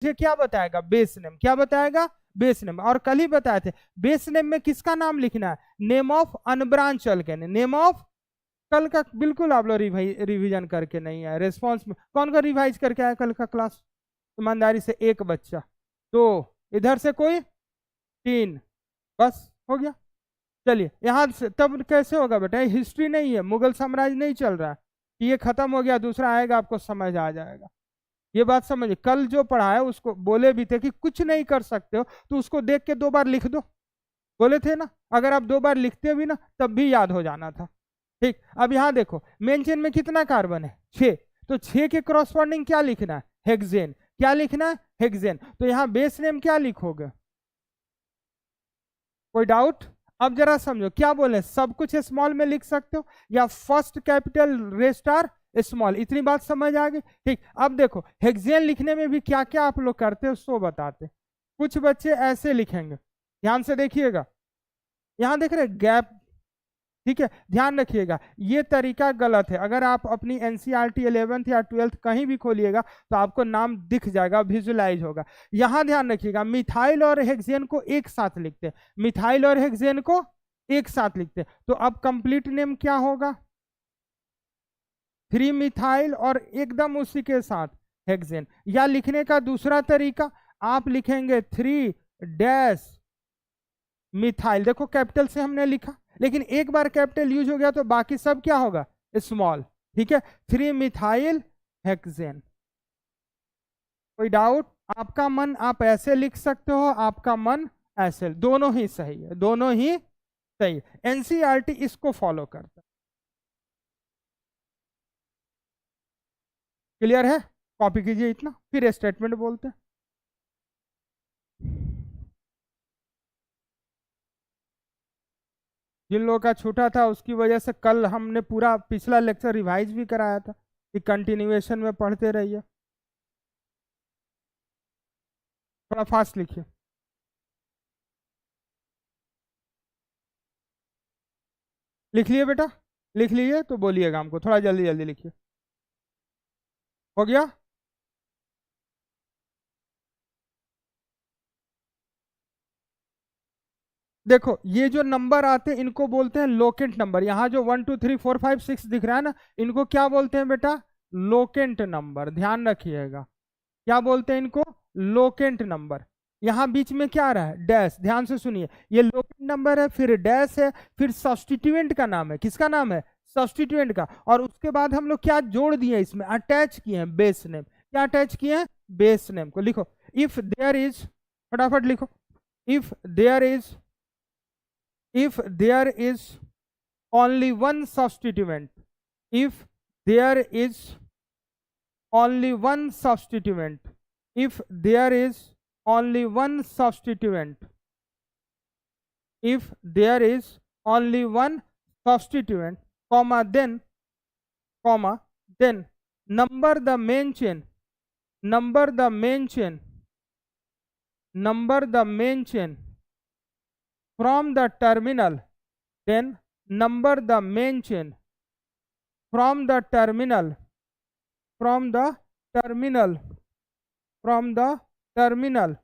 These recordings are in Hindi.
मुझे क्या बताएगा, बेस नेम, क्या बताएगा, बेस नेम। और कल ही बताए थे बेस नेम में किसका नाम लिखना है, name of unbranch alkane, name of, कल का बिल्कुल आप लोग रिवीजन करके नहीं आए, रेस्पॉन्स में कौन कौन रिवाइज करके आया कल का क्लास, ईमानदारी से, एक बच्चा, दो, इधर से कोई, तीन, बस हो गया। चलिए यहां से तब कैसे होगा बेटा, हिस्ट्री नहीं है, मुगल साम्राज्य नहीं चल रहा है कि ये खत्म हो गया दूसरा आएगा, आपको समझ आ जाएगा। ये बात समझिए, कल जो पढ़ा है उसको बोले भी थे कि कुछ नहीं कर सकते हो तो उसको देख के 2 बार लिख दो, बोले थे ना, अगर आप 2 बार लिखते भी ना तब भी याद हो जाना था। ठीक, अब यहां देखो मेन चेन में कितना कार्बन है, 6, तो 6 के क्रॉसपॉन्डिंग क्या लिखना है, हेक्सेन, क्या लिखना है, हेक्सेन। तो यहां बेस नेम क्या लिखोगे, कोई डाउट, अब जरा समझो क्या बोले, सब कुछ स्मॉल में लिख सकते हो या फर्स्ट कैपिटल रेस्टार स्मॉल, इतनी बात समझ आ गई। ठीक, अब देखो हेक्सेन लिखने में भी क्या क्या आप लोग करते हो सो बताते, कुछ बच्चे ऐसे लिखेंगे, ध्यान से देखिएगा, यहां देख रहे गैप, ठीक है, ध्यान रखिएगा ये तरीका गलत है। अगर आप अपनी एनसीईआरटी 11th या 12th कहीं भी खोलिएगा तो आपको नाम दिख जाएगा, विजुलाइज होगा। यहां ध्यान रखिएगा मिथाइल और हेक्सेन को एक साथ लिखते हैं, मिथाइल और हेक्सेन को एक साथ लिखते हैं, तो अब कंप्लीट नेम क्या होगा, 3 मिथाइल और एकदम उसी के साथ हेक्सेन। या लिखने का दूसरा तरीका, आप लिखेंगे 3 डैश मिथाइल, देखो कैपिटल से हमने लिखा, लेकिन एक बार कैपिटल यूज हो गया तो बाकी सब क्या होगा, स्मॉल, ठीक है, 3 मिथाइल हेक्सेन। कोई डाउट, आपका मन आप ऐसे लिख सकते हो, आपका मन ऐसे, दोनों ही सही है, दोनों ही सही है, एनसीईआरटी इसको फॉलो करता है। क्लियर है, कॉपी कीजिए इतना, फिर स्टेटमेंट बोलते हैं। जिन लोगों का छूटा था उसकी वजह से कल हमने पूरा पिछला लेक्चर रिवाइज भी कराया था कि कंटिन्यूएशन में पढ़ते रहिए, थोड़ा फास्ट लिखिए। लिख लिए बेटा, लिख लिए तो बोलिएगा हमको, थोड़ा जल्दी जल्दी लिखिए, हो गया। देखो ये जो नंबर आते हैं इनको बोलते हैं लोकेंट नंबर, यहाँ जो 1 2 3 4 5 6 दिख रहा है ना, इनको क्या बोलते हैं बेटा, लोकेंट नंबर, ध्यान रखिएगा, क्या बोलते हैं इनको, लोकेंट नंबर। यहाँ बीच में क्या आ रहा है, डैश, ध्यान से सुनिए, ये लोकेंट नंबर है, फिर डैश है, फिर सब्स्टिट्यूएंट का नाम है, किसका नाम है, सब्स्टिट्यूएंट का, और उसके बाद हम लोग क्या जोड़ दिए इसमें, अटैच किए हैं बेस नेम, क्या अटैच किए हैं, बेस नेम को। लिखो इफ देयर इज, फटाफट लिखो, if there is, if there is only one substituent, if there is only one substituent, if there is only one substituent, if there is only one substituent, comma then number the main chain, number the main chain, number the main chain from the terminal, then number the main chain from the terminal, from the terminal, from the terminal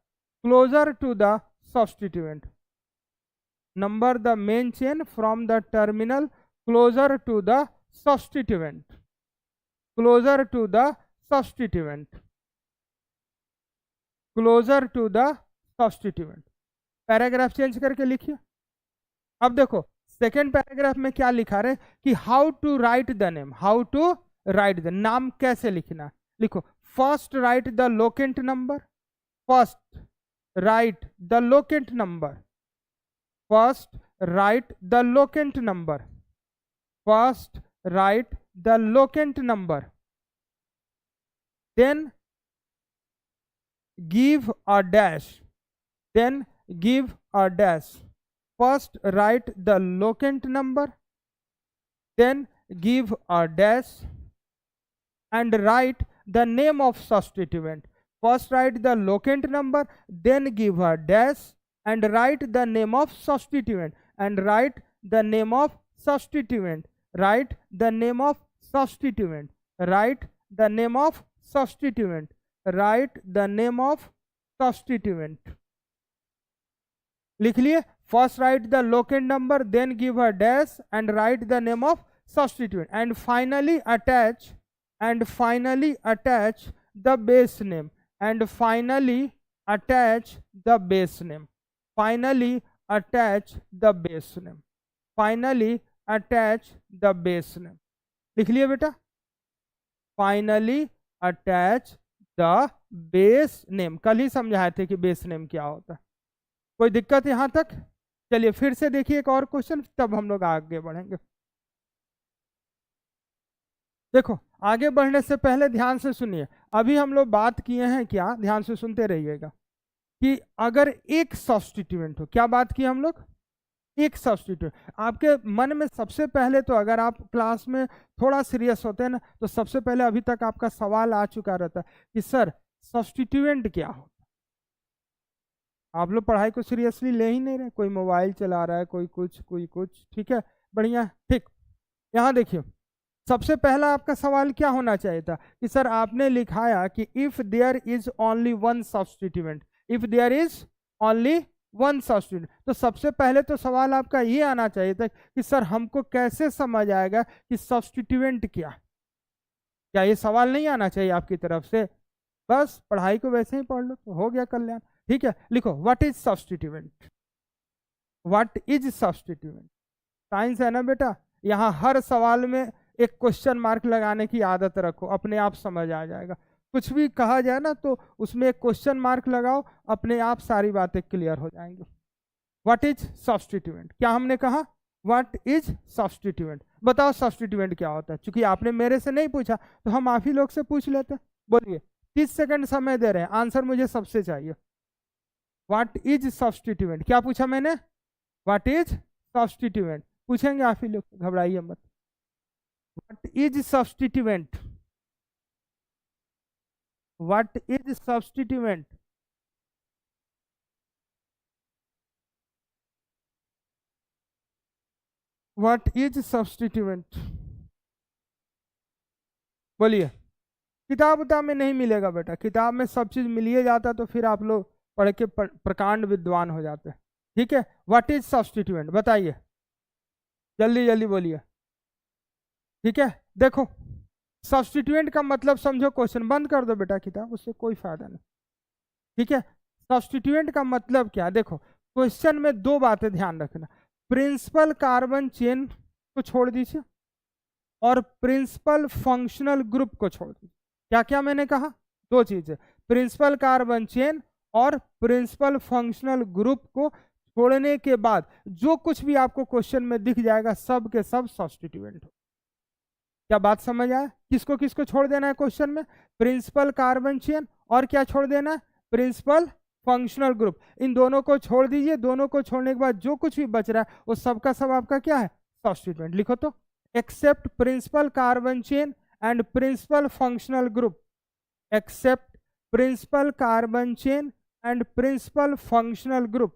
closer to the substituent, number the main chain from the terminal closer to the substituent, closer to the substituent, closer to the substituent। Paragraph change करके लिखिए। अब देखो सेकेंड पैराग्राफ में क्या लिखा रहे कि how to write the name, how to write the नाम, कैसे लिखना, लिखो first write the locant number, first write the locant number, first write the locant number, first write the locant number, then give a dash, then give a dash, first write the locant number, then give a dash and write the name of substituent, first write the locant number, then give a dash and write the name of substituent, and write the name of substituent, write the name of substituent, write the name of substituent, write the name of substituent. लिख लिए, first write the locant number, then give a dash and write the name of substituent and finally attach the base name and finally attach the base name, finally attach the base name, finally attach the base name. लिख लिए बेटा, finally attach the base name. कल ही समझाए थे कि बेस नेम क्या होता है। कोई दिक्कत यहां तक? चलिए फिर से देखिए एक और क्वेश्चन, तब हम लोग आगे बढ़ेंगे। देखो, आगे बढ़ने से पहले ध्यान से सुनिए। अभी हम लोग बात किए हैं क्या, ध्यान से सुनते रहिएगा, कि अगर एक सब्स्टिट्यूएंट हो, क्या बात की हम लोग? एक सब्स्टिट्यूएंट। आपके मन में सबसे पहले तो, अगर आप क्लास में थोड़ा सीरियस होते हैं ना, तो सबसे पहले अभी तक आपका सवाल आ चुका रहता है कि सर सब्स्टिट्यूएंट क्या होता है। आप लोग पढ़ाई को सीरियसली ले ही नहीं रहे, कोई मोबाइल चला रहा है, कोई कुछ। ठीक है, बढ़िया, ठीक। यहाँ देखिए, सबसे पहला आपका सवाल क्या होना चाहिए था कि सर आपने लिखाया कि if there is only one substituent, if there is only one substituent, तो सबसे पहले तो सवाल आपका ये आना चाहिए था कि सर हमको कैसे समझ आएगा कि सब्स्टिट्यूएंट क्या ये सवाल नहीं आना चाहिए आपकी तरफ से? बस पढ़ाई को वैसे ही पढ़ लो तो हो गया कल्याण। ठीक है, लिखो what is substituent, what is substituent. Science है ना बेटा, यहाँ हर सवाल में एक क्वेश्चन मार्क लगाने की आदत रखो, अपने आप समझ आ जाएगा। कुछ भी कहा जाए ना तो उसमें एक क्वेश्चन मार्क लगाओ, अपने आप सारी बातें क्लियर हो जाएंगी। व्हाट इज सब्स्टिट्यूएंट, क्या हमने कहा? What is substituent. बताओ सब्स्टिट्यूएंट क्या होता है। चूंकि आपने मेरे से नहीं पूछा तो हम आप ही लोग से पूछ लेते हैं। बोलिए, 30 सेकंड समय दे रहे हैं, आंसर मुझे सबसे चाहिए। व्हाट इज सब्स्टिट्यूएंट, क्या पूछा मैंने? What is substituent. पूछेंगे आप ही लोग, घबराइए मत। What is substituent, what is substituent. What is substituent, बोलिए। किताब में नहीं मिलेगा बेटा, किताब में सब चीज मिलिए जाता तो फिर आप लोग पढ़ के प्रकांड विद्वान हो जाते। ठीक है, व्हाट इज सब्स्टिट्यूएंट, बताइए जल्दी जल्दी बोलिए। ठीक है, देखो सब्स्टिट्यूएंट का मतलब समझो, क्वेश्चन बंद कर दो बेटा किताब, उससे कोई फायदा नहीं। ठीक है, सब्स्टिट्यूएंट का मतलब क्या? देखो क्वेश्चन में दो बातें ध्यान रखना, प्रिंसिपल कार्बन चेन को छोड़ दीजिए और प्रिंसिपल फंक्शनल ग्रुप को छोड़ दीजिए। क्या क्या मैंने कहा? दो चीजें, प्रिंसिपल कार्बन चेन और प्रिंसिपल फंक्शनल ग्रुप को छोड़ने के बाद जो कुछ भी आपको क्वेश्चन में दिख जाएगा सब के सब सब्स्टिट्यूएंट हो। क्या बात समझ आया? किसको किसको छोड़ देना है क्वेश्चन में? प्रिंसिपल कार्बन चेन और क्या छोड़ देना है? Principal functional group. इन दोनों को छोड़ दीजिए, दोनों को छोड़ने के बाद जो कुछ भी बच रहा है वो सबका सब आपका क्या है? सब्स्टिट्यूएंट। लिखो तो, except principal carbon chain and principal functional group, except principal carbon chain and principal functional group,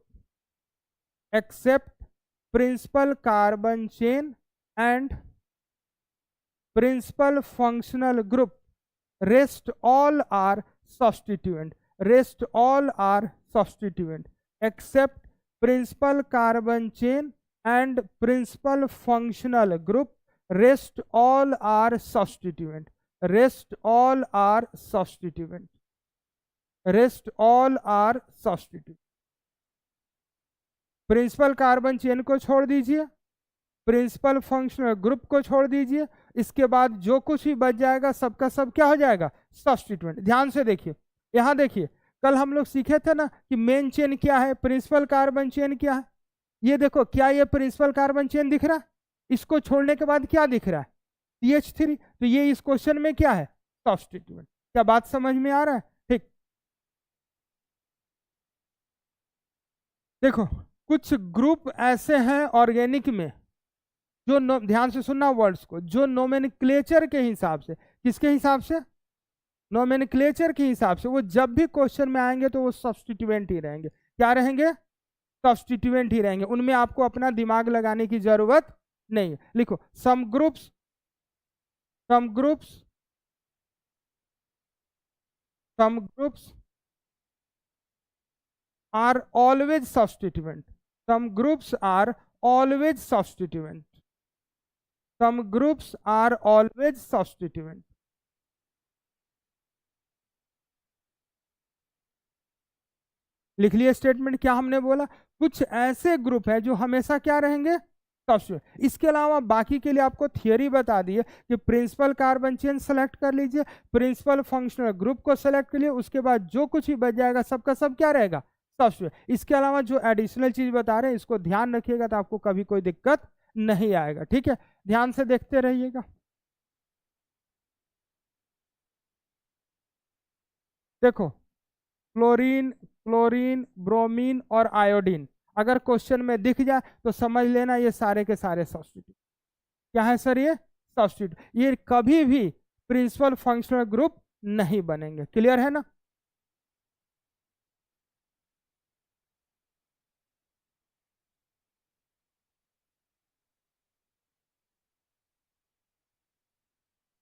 except principal carbon chain and principal functional group, rest all are substituent, rest all are substituent, except principal carbon chain and principal functional group, rest all are substituent, rest all are substituent, rest all are substituent। Principal carbon chain को छोड़ दीजिए, प्रिंसिपल फंक्शनल ग्रुप को छोड़ दीजिए, इसके बाद जो कुछ भी बच जाएगा सबका सब क्या हो जाएगा? सब्स्टिट्यूएंट। ध्यान से देखिए, यहां देखिए, कल हम लोग सीखे थे ना कि मेन चेन क्या है, प्रिंसिपल कार्बन चेन क्या है। ये देखो, क्या ये प्रिंसिपल कार्बन चेन दिख रहा है? इसको छोड़ने के बाद क्या दिख रहा है? CH3। तो ये इस क्वेश्चन में क्या है? सब्स्टिट्यूएंट। क्या बात समझ में आ रहा है? ठीक, देखो कुछ ग्रुप ऐसे हैं ऑर्गेनिक में जो ध्यान से सुनना वर्ड्स को, जो नोमेनक्लेचर के हिसाब से, किसके हिसाब से? नोमेनक्लेचर के हिसाब से वो जब भी क्वेश्चन में आएंगे तो वो सब्स्टिट्यूएंट ही रहेंगे। क्या रहेंगे? सब्स्टिट्यूएंट ही रहेंगे, उनमें आपको अपना दिमाग लगाने की जरूरत नहीं है। लिखो, some groups some groups are always substituent. Some groups are always substituent. Some groups are always substituent. लिख लिए स्टेटमेंट। क्या हमने बोला? कुछ ऐसे ग्रुप है जो हमेशा क्या रहेंगे? सब्स्टिट्यूएंट। इसके अलावा बाकी के लिए आपको थियरी बता दी है कि प्रिंसिपल कार्बन चेन सेलेक्ट कर लीजिए, प्रिंसिपल फंक्शनल ग्रुप को सेलेक्ट कर लिए, उसके बाद जो कुछ भी बच जाएगा सबका सब क्या रहेगा? सब्स्टिट्यूएंट। इसके अलावा जो एडिशनल चीज बता रहे हैं इसको ध्यान रखिएगा तो आपको कभी कोई दिक्कत नहीं आएगा। ठीक है, ध्यान से देखते रहिएगा। देखो, क्लोरीन, क्लोरीन, ब्रोमीन और आयोडीन अगर क्वेश्चन में दिख जाए तो समझ लेना ये सारे के सारे सब्स्टिट्यूट। क्या है सर? ये सब्स्टिट्यूट। ये कभी भी प्रिंसिपल फंक्शनल ग्रुप नहीं बनेंगे। क्लियर है ना?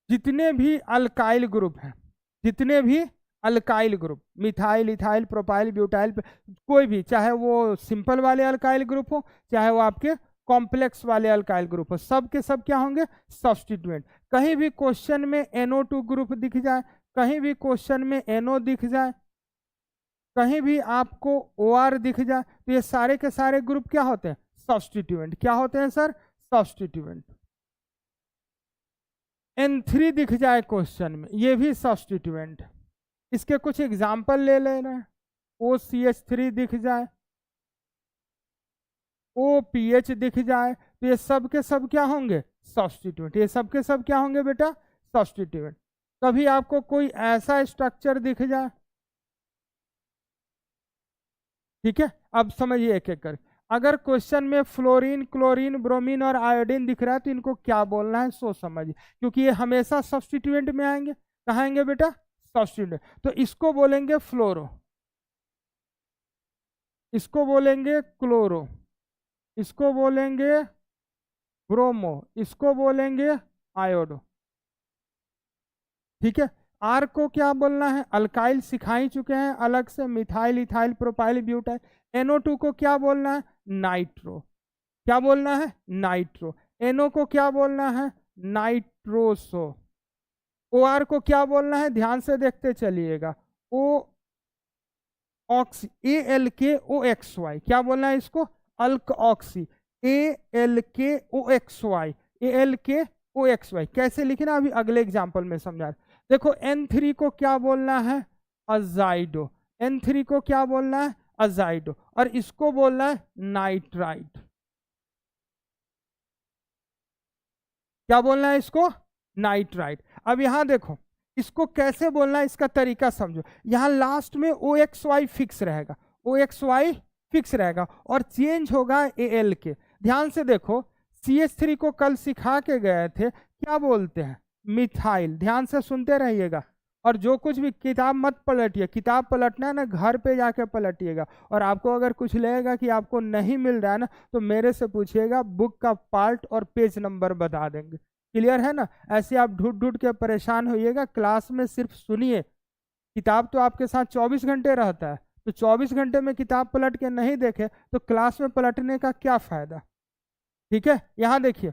जितने भी अल्काइल ग्रुप हैं, जितने भी alkyl group, methyl, ethyl, propyl, butyl, कोई भी, चाहे वो सिंपल वाले अल्काइल ग्रुप हो चाहे वो आपके कॉम्प्लेक्स वाले अल्काइल ग्रुप हो, सब के सब क्या होंगे? सब्स्टिट्यूएंट। कहीं भी क्वेश्चन में NO2 ग्रुप दिख जाए, कहीं भी क्वेश्चन में NO दिख जाए, कहीं भी आपको OR दिख जाए तो ये सारे के सारे ग्रुप क्या होते हैं? सब्स्टिट्यूएंट। क्या होते हैं सर? सब्स्टिट्यूएंट। N3 दिख जाए क्वेश्चन में, ये भी सब्स्टिट्यूएंट। इसके कुछ एग्जाम्पल ले लेना है। OCH3 दिख जाए, OPH दिख जाए तो ये सब के सब क्या होंगे? सब्स्टिट्यूएंट। ये सब के सब क्या होंगे बेटा? सब्स्टिट्यूएंट। कभी आपको कोई ऐसा स्ट्रक्चर दिख जाए, ठीक है, अब समझिए एक एक कर। अगर क्वेश्चन में फ्लोरीन, क्लोरीन, ब्रोमीन और आयोडीन दिख रहा है तो इनको क्या बोलना है सोच समझिए, क्योंकि ये हमेशा सब्स्टिट्यूएंट में आएंगे। कहाँ आएंगे बेटा? सब्स्टिट्यूएंट। तो इसको बोलेंगे फ्लोरो, इसको बोलेंगे क्लोरो, इसको बोलेंगे ब्रोमो, इसको बोलेंगे आयोडो। ठीक है, आर को क्या बोलना है? अल्काइल सिखा ही चुके हैं अलग से, methyl, ethyl, propyl, butyl. NO2 को क्या बोलना है? नाइट्रो। क्या बोलना है? नाइट्रो। NO को क्या बोलना है? नाइट्रोसो। OR को क्या बोलना है? ध्यान से देखते चलिएगा, ओ ऑक्सी, ALKOXY। क्या बोलना है इसको? अल्क ऑक्सी, ALKOXY, ALKOXY। कैसे लिखना अभी अगले एग्जाम्पल में समझा। देखो, N3 को क्या बोलना है? अजाइडो। N3 को क्या बोलना है? अजाइडो। और इसको बोलना है नाइट्राइट। क्या बोलना है इसको? नाइट्राइट। अब यहां देखो, इसको कैसे बोलना है इसका तरीका समझो। यहां लास्ट में OXY फिक्स रहेगा, OXY फिक्स रहेगा और चेंज होगा ALK। ध्यान से देखो, CH3 को कल सिखा के गए थे, क्या बोलते हैं? मिथाइल। ध्यान से सुनते रहिएगा और जो कुछ भी, किताब मत पलटिए, किताब पलटना है ना घर पे जाके पलटिएगा। और आपको अगर कुछ लगेगा कि आपको नहीं मिल रहा है ना तो मेरे से पूछिएगा, बुक का पार्ट और पेज नंबर बता देंगे। क्लियर है ना? ऐसे आप ढूंढ ढूंढ के परेशान होइएगा, क्लास में सिर्फ सुनिए। किताब तो आपके साथ 24 घंटे रहता है, तो 24 घंटे में किताब पलट के नहीं देखे तो क्लास में पलटने का क्या फायदा? ठीक है, यहां देखिए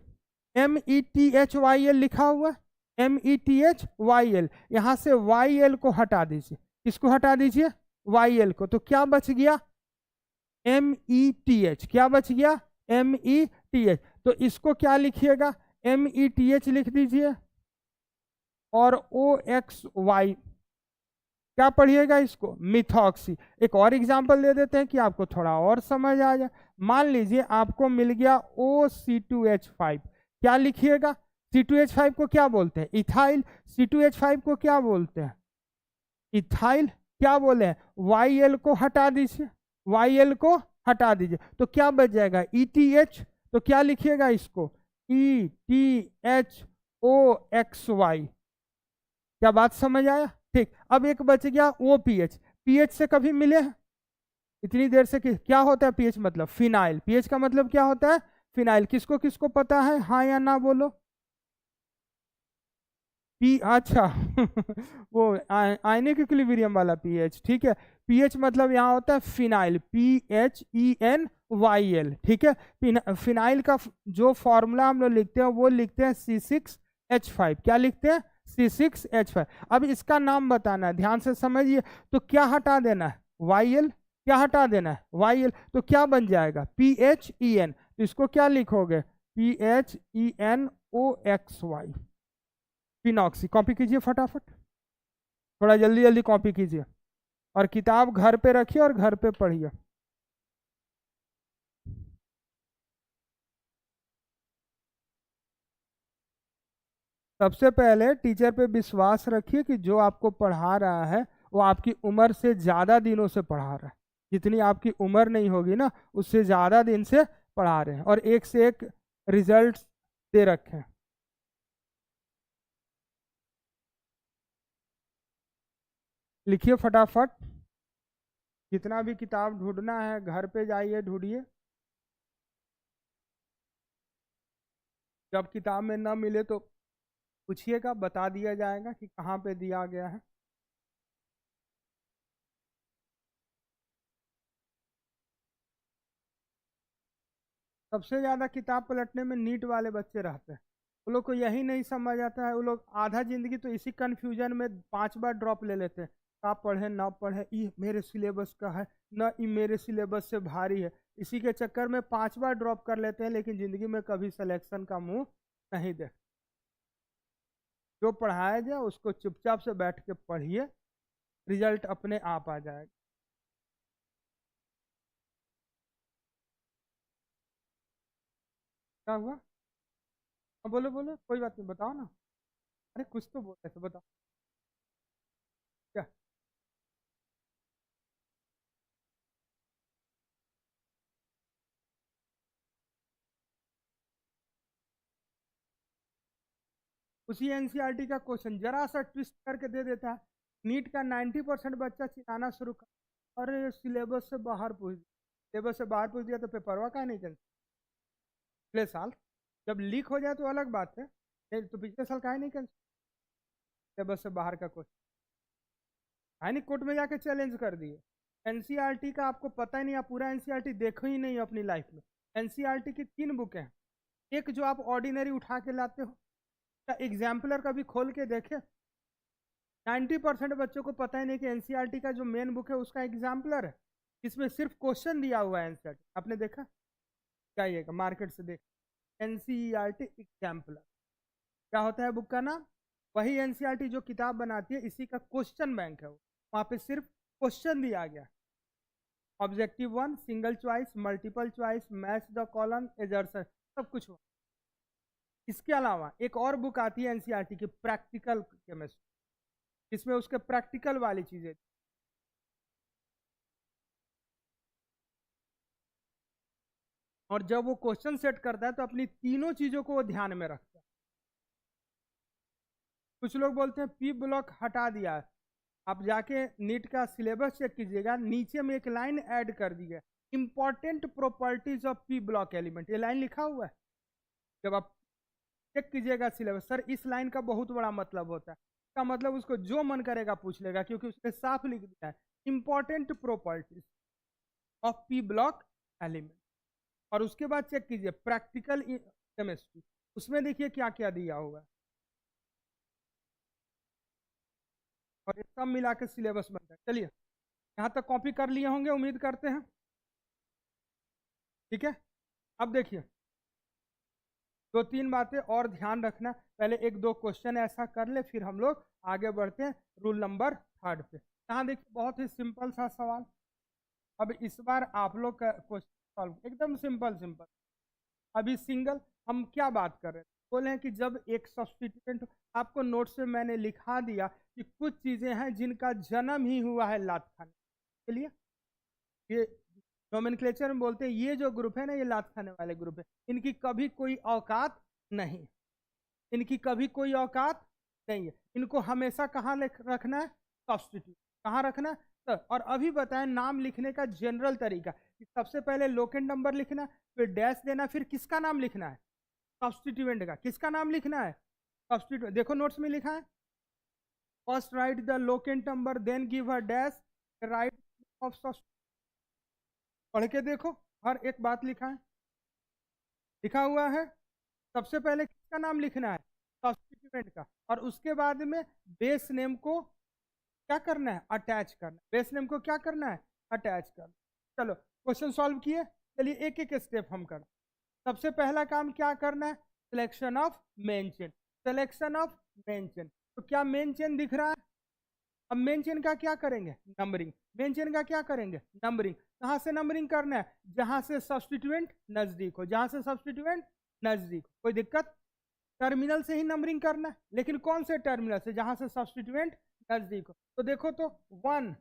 METHYL लिखा हुआ है, METHYL। यहां से YL को हटा दीजिए। किसको हटा दीजिए? YL को। तो क्या बच गया? METH। क्या बच गया? METH। तो इसको क्या लिखिएगा? METH लिख दीजिए और OXY क्या पढ़िएगा इसको? मिथॉक्सी। एक और एग्जांपल दे देते हैं कि आपको थोड़ा और समझ आ जाए। मान लीजिए आपको मिल गया OC2H5। क्या लिखिएगा? C2H5 को क्या बोलते हैं? इथाइल। C2H5 को क्या बोलते हैं? इथाइल। क्या बोले हैं? YL को हटा दीजिए, YL को हटा दीजिए तो क्या बच जाएगा? ETH। तो क्या लिखिएगा इसको? ETHOXY। क्या बात समझ आया? ठीक। अब एक बच गया OPH। पीएच से कभी मिले हैं इतनी देर से? क्या होता है पीएच? मतलब फिनाइल। पीएच का मतलब क्या होता है? फिनाइल। किसको किसको पता है? हाँ या ना बोलो। पी, अच्छा वो आयनिक इक्विलिब्रियम वाला पीएच, ठीक है। पीएच मतलब यहाँ होता है फिनाइल, PHENYL, ठीक है। फिनाइल का जो फॉर्मूला हम लोग लिखते हैं वो लिखते हैं C6H5। क्या लिखते हैं? C6H5। अब इसका नाम बताना है, ध्यान से समझिए। तो क्या हटा देना है? YL। क्या हटा देना है? YL। तो क्या बन जाएगा? PHEN। तो इसको क्या लिखोगे? PHENOXY, phenoxy. कॉपी कीजिए फटाफट, थोड़ा जल्दी जल्दी कॉपी कीजिए, और किताब घर पे रखिए और घर पे पढ़िए। सबसे पहले टीचर पे विश्वास रखिए कि जो आपको पढ़ा रहा है वो आपकी उम्र से ज़्यादा दिनों से पढ़ा रहा है। जितनी आपकी उम्र नहीं होगी ना, उससे ज़्यादा दिन से पढ़ा रहे हैं, और एक से एक रिजल्ट दे रखे हैं। लिखिए फटाफट, जितना भी किताब ढूंढना है घर पे जाइए ढूंढिए। जब किताब में न मिले तो पूछिएगा, बता दिया जाएगा कि कहाँ पे दिया गया है। सबसे ज्यादा किताब पलटने में नीट वाले बच्चे रहते हैं। वो लोग को यही नहीं समझ आता है, वो लोग आधा जिंदगी तो इसी कंफ्यूजन में 5 बार ड्रॉप ले लेते हैं। आप पढ़े ना पढ़े, ये मेरे सिलेबस का है ना, ये मेरे सिलेबस से भारी है। इसी के चक्कर में 5 बार ड्रॉप कर लेते हैं, लेकिन जिंदगी में कभी सिलेक्शन का मुंह नहीं देख। जो पढ़ाया जाए उसको चुपचाप से बैठ के पढ़िए, रिजल्ट अपने आप आ जाएगा। क्या हुआ? हाँ बोलो बोलो, कोई बात नहीं, बताओ ना। अरे कुछ तो बोल रहे थे, बताओ क्या। उसी एनसीईआरटी का क्वेश्चन जरा सा ट्विस्ट करके दे देता है। नीट का 90% बच्चा चिल्लाना शुरू कर, अरे सिलेबस से बाहर पूछ दिया। सिलेबस से बाहर पूछ दिया तो पेपरवा का नहीं कैंसिल? पिछले साल जब लीक हो जाए तो अलग बात है, तो पिछले साल का नहीं कैंसिल? सिलेबस से बाहर का क्वेश्चन है नहीं, कोर्ट में जाके चैलेंज कर दिए। एनसीईआरटी का आपको पता ही नहीं, आप पूरा एनसीईआरटी देखो ही नहीं अपनी लाइफ में। एनसीईआरटी की 3 बुकें हैं। एक जो आप ऑर्डिनरी उठा के लाते हो, क्या एग्जाम्पलर कभी खोल के देखे? 90% बच्चों को पता ही नहीं कि एनसीईआरटी का जो मेन बुक है उसका एग्जाम्पलर है, इसमें सिर्फ क्वेश्चन दिया हुआ है एनसीईआरटी। आपने देखा? जाइएगा मार्केट से देख, एनसीईआरटी एग्जाम्पलर। क्या होता है बुक का नाम? वही एनसीईआरटी जो किताब बनाती है, इसी का क्वेश्चन बैंक है वो। वहां पे सिर्फ क्वेश्चन दिया गया, objective 1, single choice, multiple choice, match the column, एजर्सन, सब कुछ हुआ। इसके अलावा एक और बुक आती है एनसीईआरटी की, प्रैक्टिकल केमिस्ट्री, इसमें उसके प्रैक्टिकल वाली चीजें। और जब वो क्वेश्चन सेट करता है तो अपनी तीनों चीजों को वो ध्यान में रखता है। कुछ लोग बोलते हैं पी ब्लॉक हटा दिया है। आप जाके नीट का सिलेबस चेक कीजिएगा, नीचे में एक लाइन ऐड कर दी है, important properties of P block element, ये लाइन लिखा हुआ है। जब आप चेक कीजिएगा सिलेबस, सर इस लाइन का बहुत बड़ा मतलब होता है, इसका मतलब उसको जो मन करेगा पूछ लेगा, क्योंकि उसने साफ लिख दिया है important properties of P block element. और उसके बाद चेक कीजिए प्रैक्टिकल केमिस्ट्री, उसमें देखिए क्या क्या दिया हुआ है, और ये सब मिला के सिलेबस बनता है। चलिए, यहाँ तक कॉपी कर लिए होंगे उम्मीद करते हैं, ठीक है। अब देखिए 2-3 बातें और ध्यान रखना, पहले 1-2 क्वेश्चन ऐसा कर ले, फिर हम लोग आगे बढ़ते हैं रूल नंबर 3 पे। यहाँ देखिए बहुत ही सिंपल सा सवाल। अब इस बार आप लोग का क्वेश्चन सॉल्व एकदम सिंपल सिंपल। अभी सिंगल हम क्या बात कर रहे हैं, बोले हैं कि जब एक सब्स्टिट्यूएंट, आपको नोट्स में मैंने लिखा दिया कि कुछ चीजें हैं जिनका जन्म ही हुआ है लात खाने के लिए। ये नोमेनक्लेचर में बोलते हैं ये जो ग्रुप है ना, ये लात खाने वाले ग्रुप है, इनकी कभी कोई औकात नहीं, इनकी कभी कोई औकात नहीं है। इनको हमेशा कहाँ रखना है? सब्स्टिट्यूट। कहाँ रखना है? तो और अभी बताएं नाम लिखने का जनरल तरीका, सबसे पहले लोकेंट नंबर लिखना, फिर डैश देना, फिर किसका नाम लिखना है? सब्स्टिट्यूएंट का। किसका नाम लिखना है? सब्स्टिट्यूएंट। देखो नोट्स में लिखा है first write the locant number then give a dash write off. पढ़ के देखो, हर एक बात लिखा है, लिखा हुआ है। सबसे पहले किसका नाम लिखना है? सब्स्टिट्यूएंट का। और उसके बाद में बेस नेम को क्या करना है? अटैच करना। बेस नेम को क्या करना है? अटैच करना। चलो क्वेश्चन सॉल्व किए। चलिए एक एक स्टेप हम करते। सबसे पहला काम क्या करना है? Selection of main chain. Selection of main chain. तो क्या मेन चेन दिख रहा है? अब मेन चेन का क्या करेंगे? नंबरिंग। मेन चेन का क्या करेंगे? नंबरिंग। कहां से नंबरिंग करना है? जहां से सब्स्टिट्यूएंट नजदीक हो, जहां से सब्स्टिट्यूएंट नजदीक। कोई दिक्कत? टर्मिनल से ही नंबरिंग करना है, लेकिन कौन से टर्मिनल से? जहां से सब्स्टिट्यूएंट नजदीक हो। तो देखो तो 1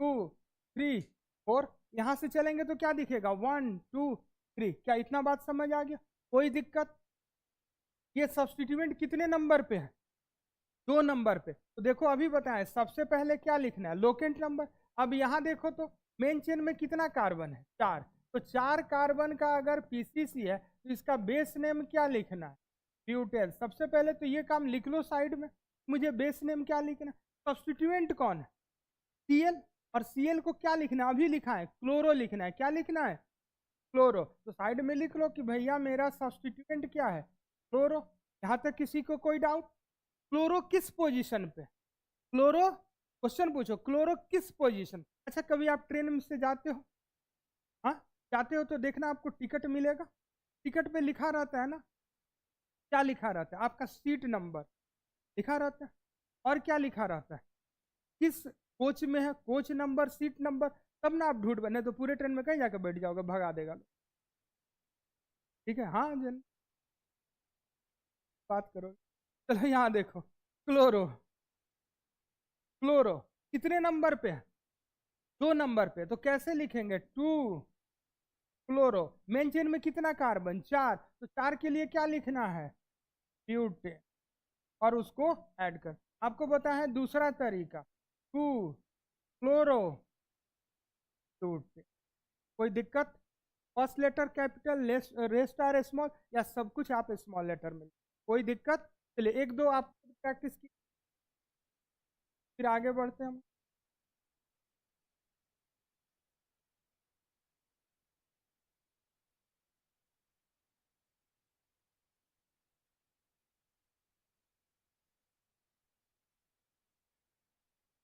2 3 4, यहां से चलेंगे तो क्या दिखेगा? 1 2 3। क्या इतना बात समझ आ गया? कोई दिक्कत? ये सब्स्टिट्यूएंट कितने नंबर पे है? 2 नंबर पे। तो देखो अभी बताएं, सबसे पहले क्या लिखना है? Locant number. अब यहां देखो तो मेन चेन में कितना कार्बन है? 4। तो 4 कार्बन का अगर पीसीसी है तो इसका बेस नेम क्या लिखना है? ब्यूटेन। सबसे पहले तो ये काम लिख लो साइड में। मुझे बेस नेम क्या लिखना है? सब्स्टिट्यूएंट कौन है? सीएल। और सीएल को क्या लिखना है? अभी लिखा है क्लोरो लिखना है। क्या लिखना है? क्लोरो। तो साइड में लिख लो कि भैया मेरा सब्स्टिट्यूएंट क्या है? क्लोरो। यहां तक किसी को कोई डाउट? क्लोरो किस पोजीशन पे? क्लोरो, क्वेश्चन पूछो, क्लोरो किस पोजीशन? अच्छा कभी आप ट्रेन में से जाते हो? हाँ, जाते हो तो देखना आपको टिकट मिलेगा। टिकट पे लिखा रहता है ना, क्या लिखा रहता है? आपका सीट नंबर लिखा रहता है। और क्या लिखा रहता है? किस कोच में है, कोच नंबर, सीट नंबर। तब ना आप ढूंढ बने तो पूरे ट्रेन में कहीं जाकर बैठ जाओगे, भगा देगा लोग। ठीक है, हाँ जन बात करो। चलो यहाँ देखो, क्लोरो। क्लोरो कितने नंबर पे है? 2 नंबर पे। तो कैसे लिखेंगे? 2 क्लोरो। मेन चेन में कितना कार्बन? 4। तो 4 के लिए क्या लिखना है? ब्यूटेन। और उसको ऐड कर। आपको बता है दूसरा तरीका, 2 क्लोरो ब्यूटेन। कोई दिक्कत? First letter capital, rest are small, या सब कुछ आप स्मॉल लेटर में? कोई दिक्कत? चलिए एक दो आप प्रैक्टिस की, फिर आगे बढ़ते हैं हम।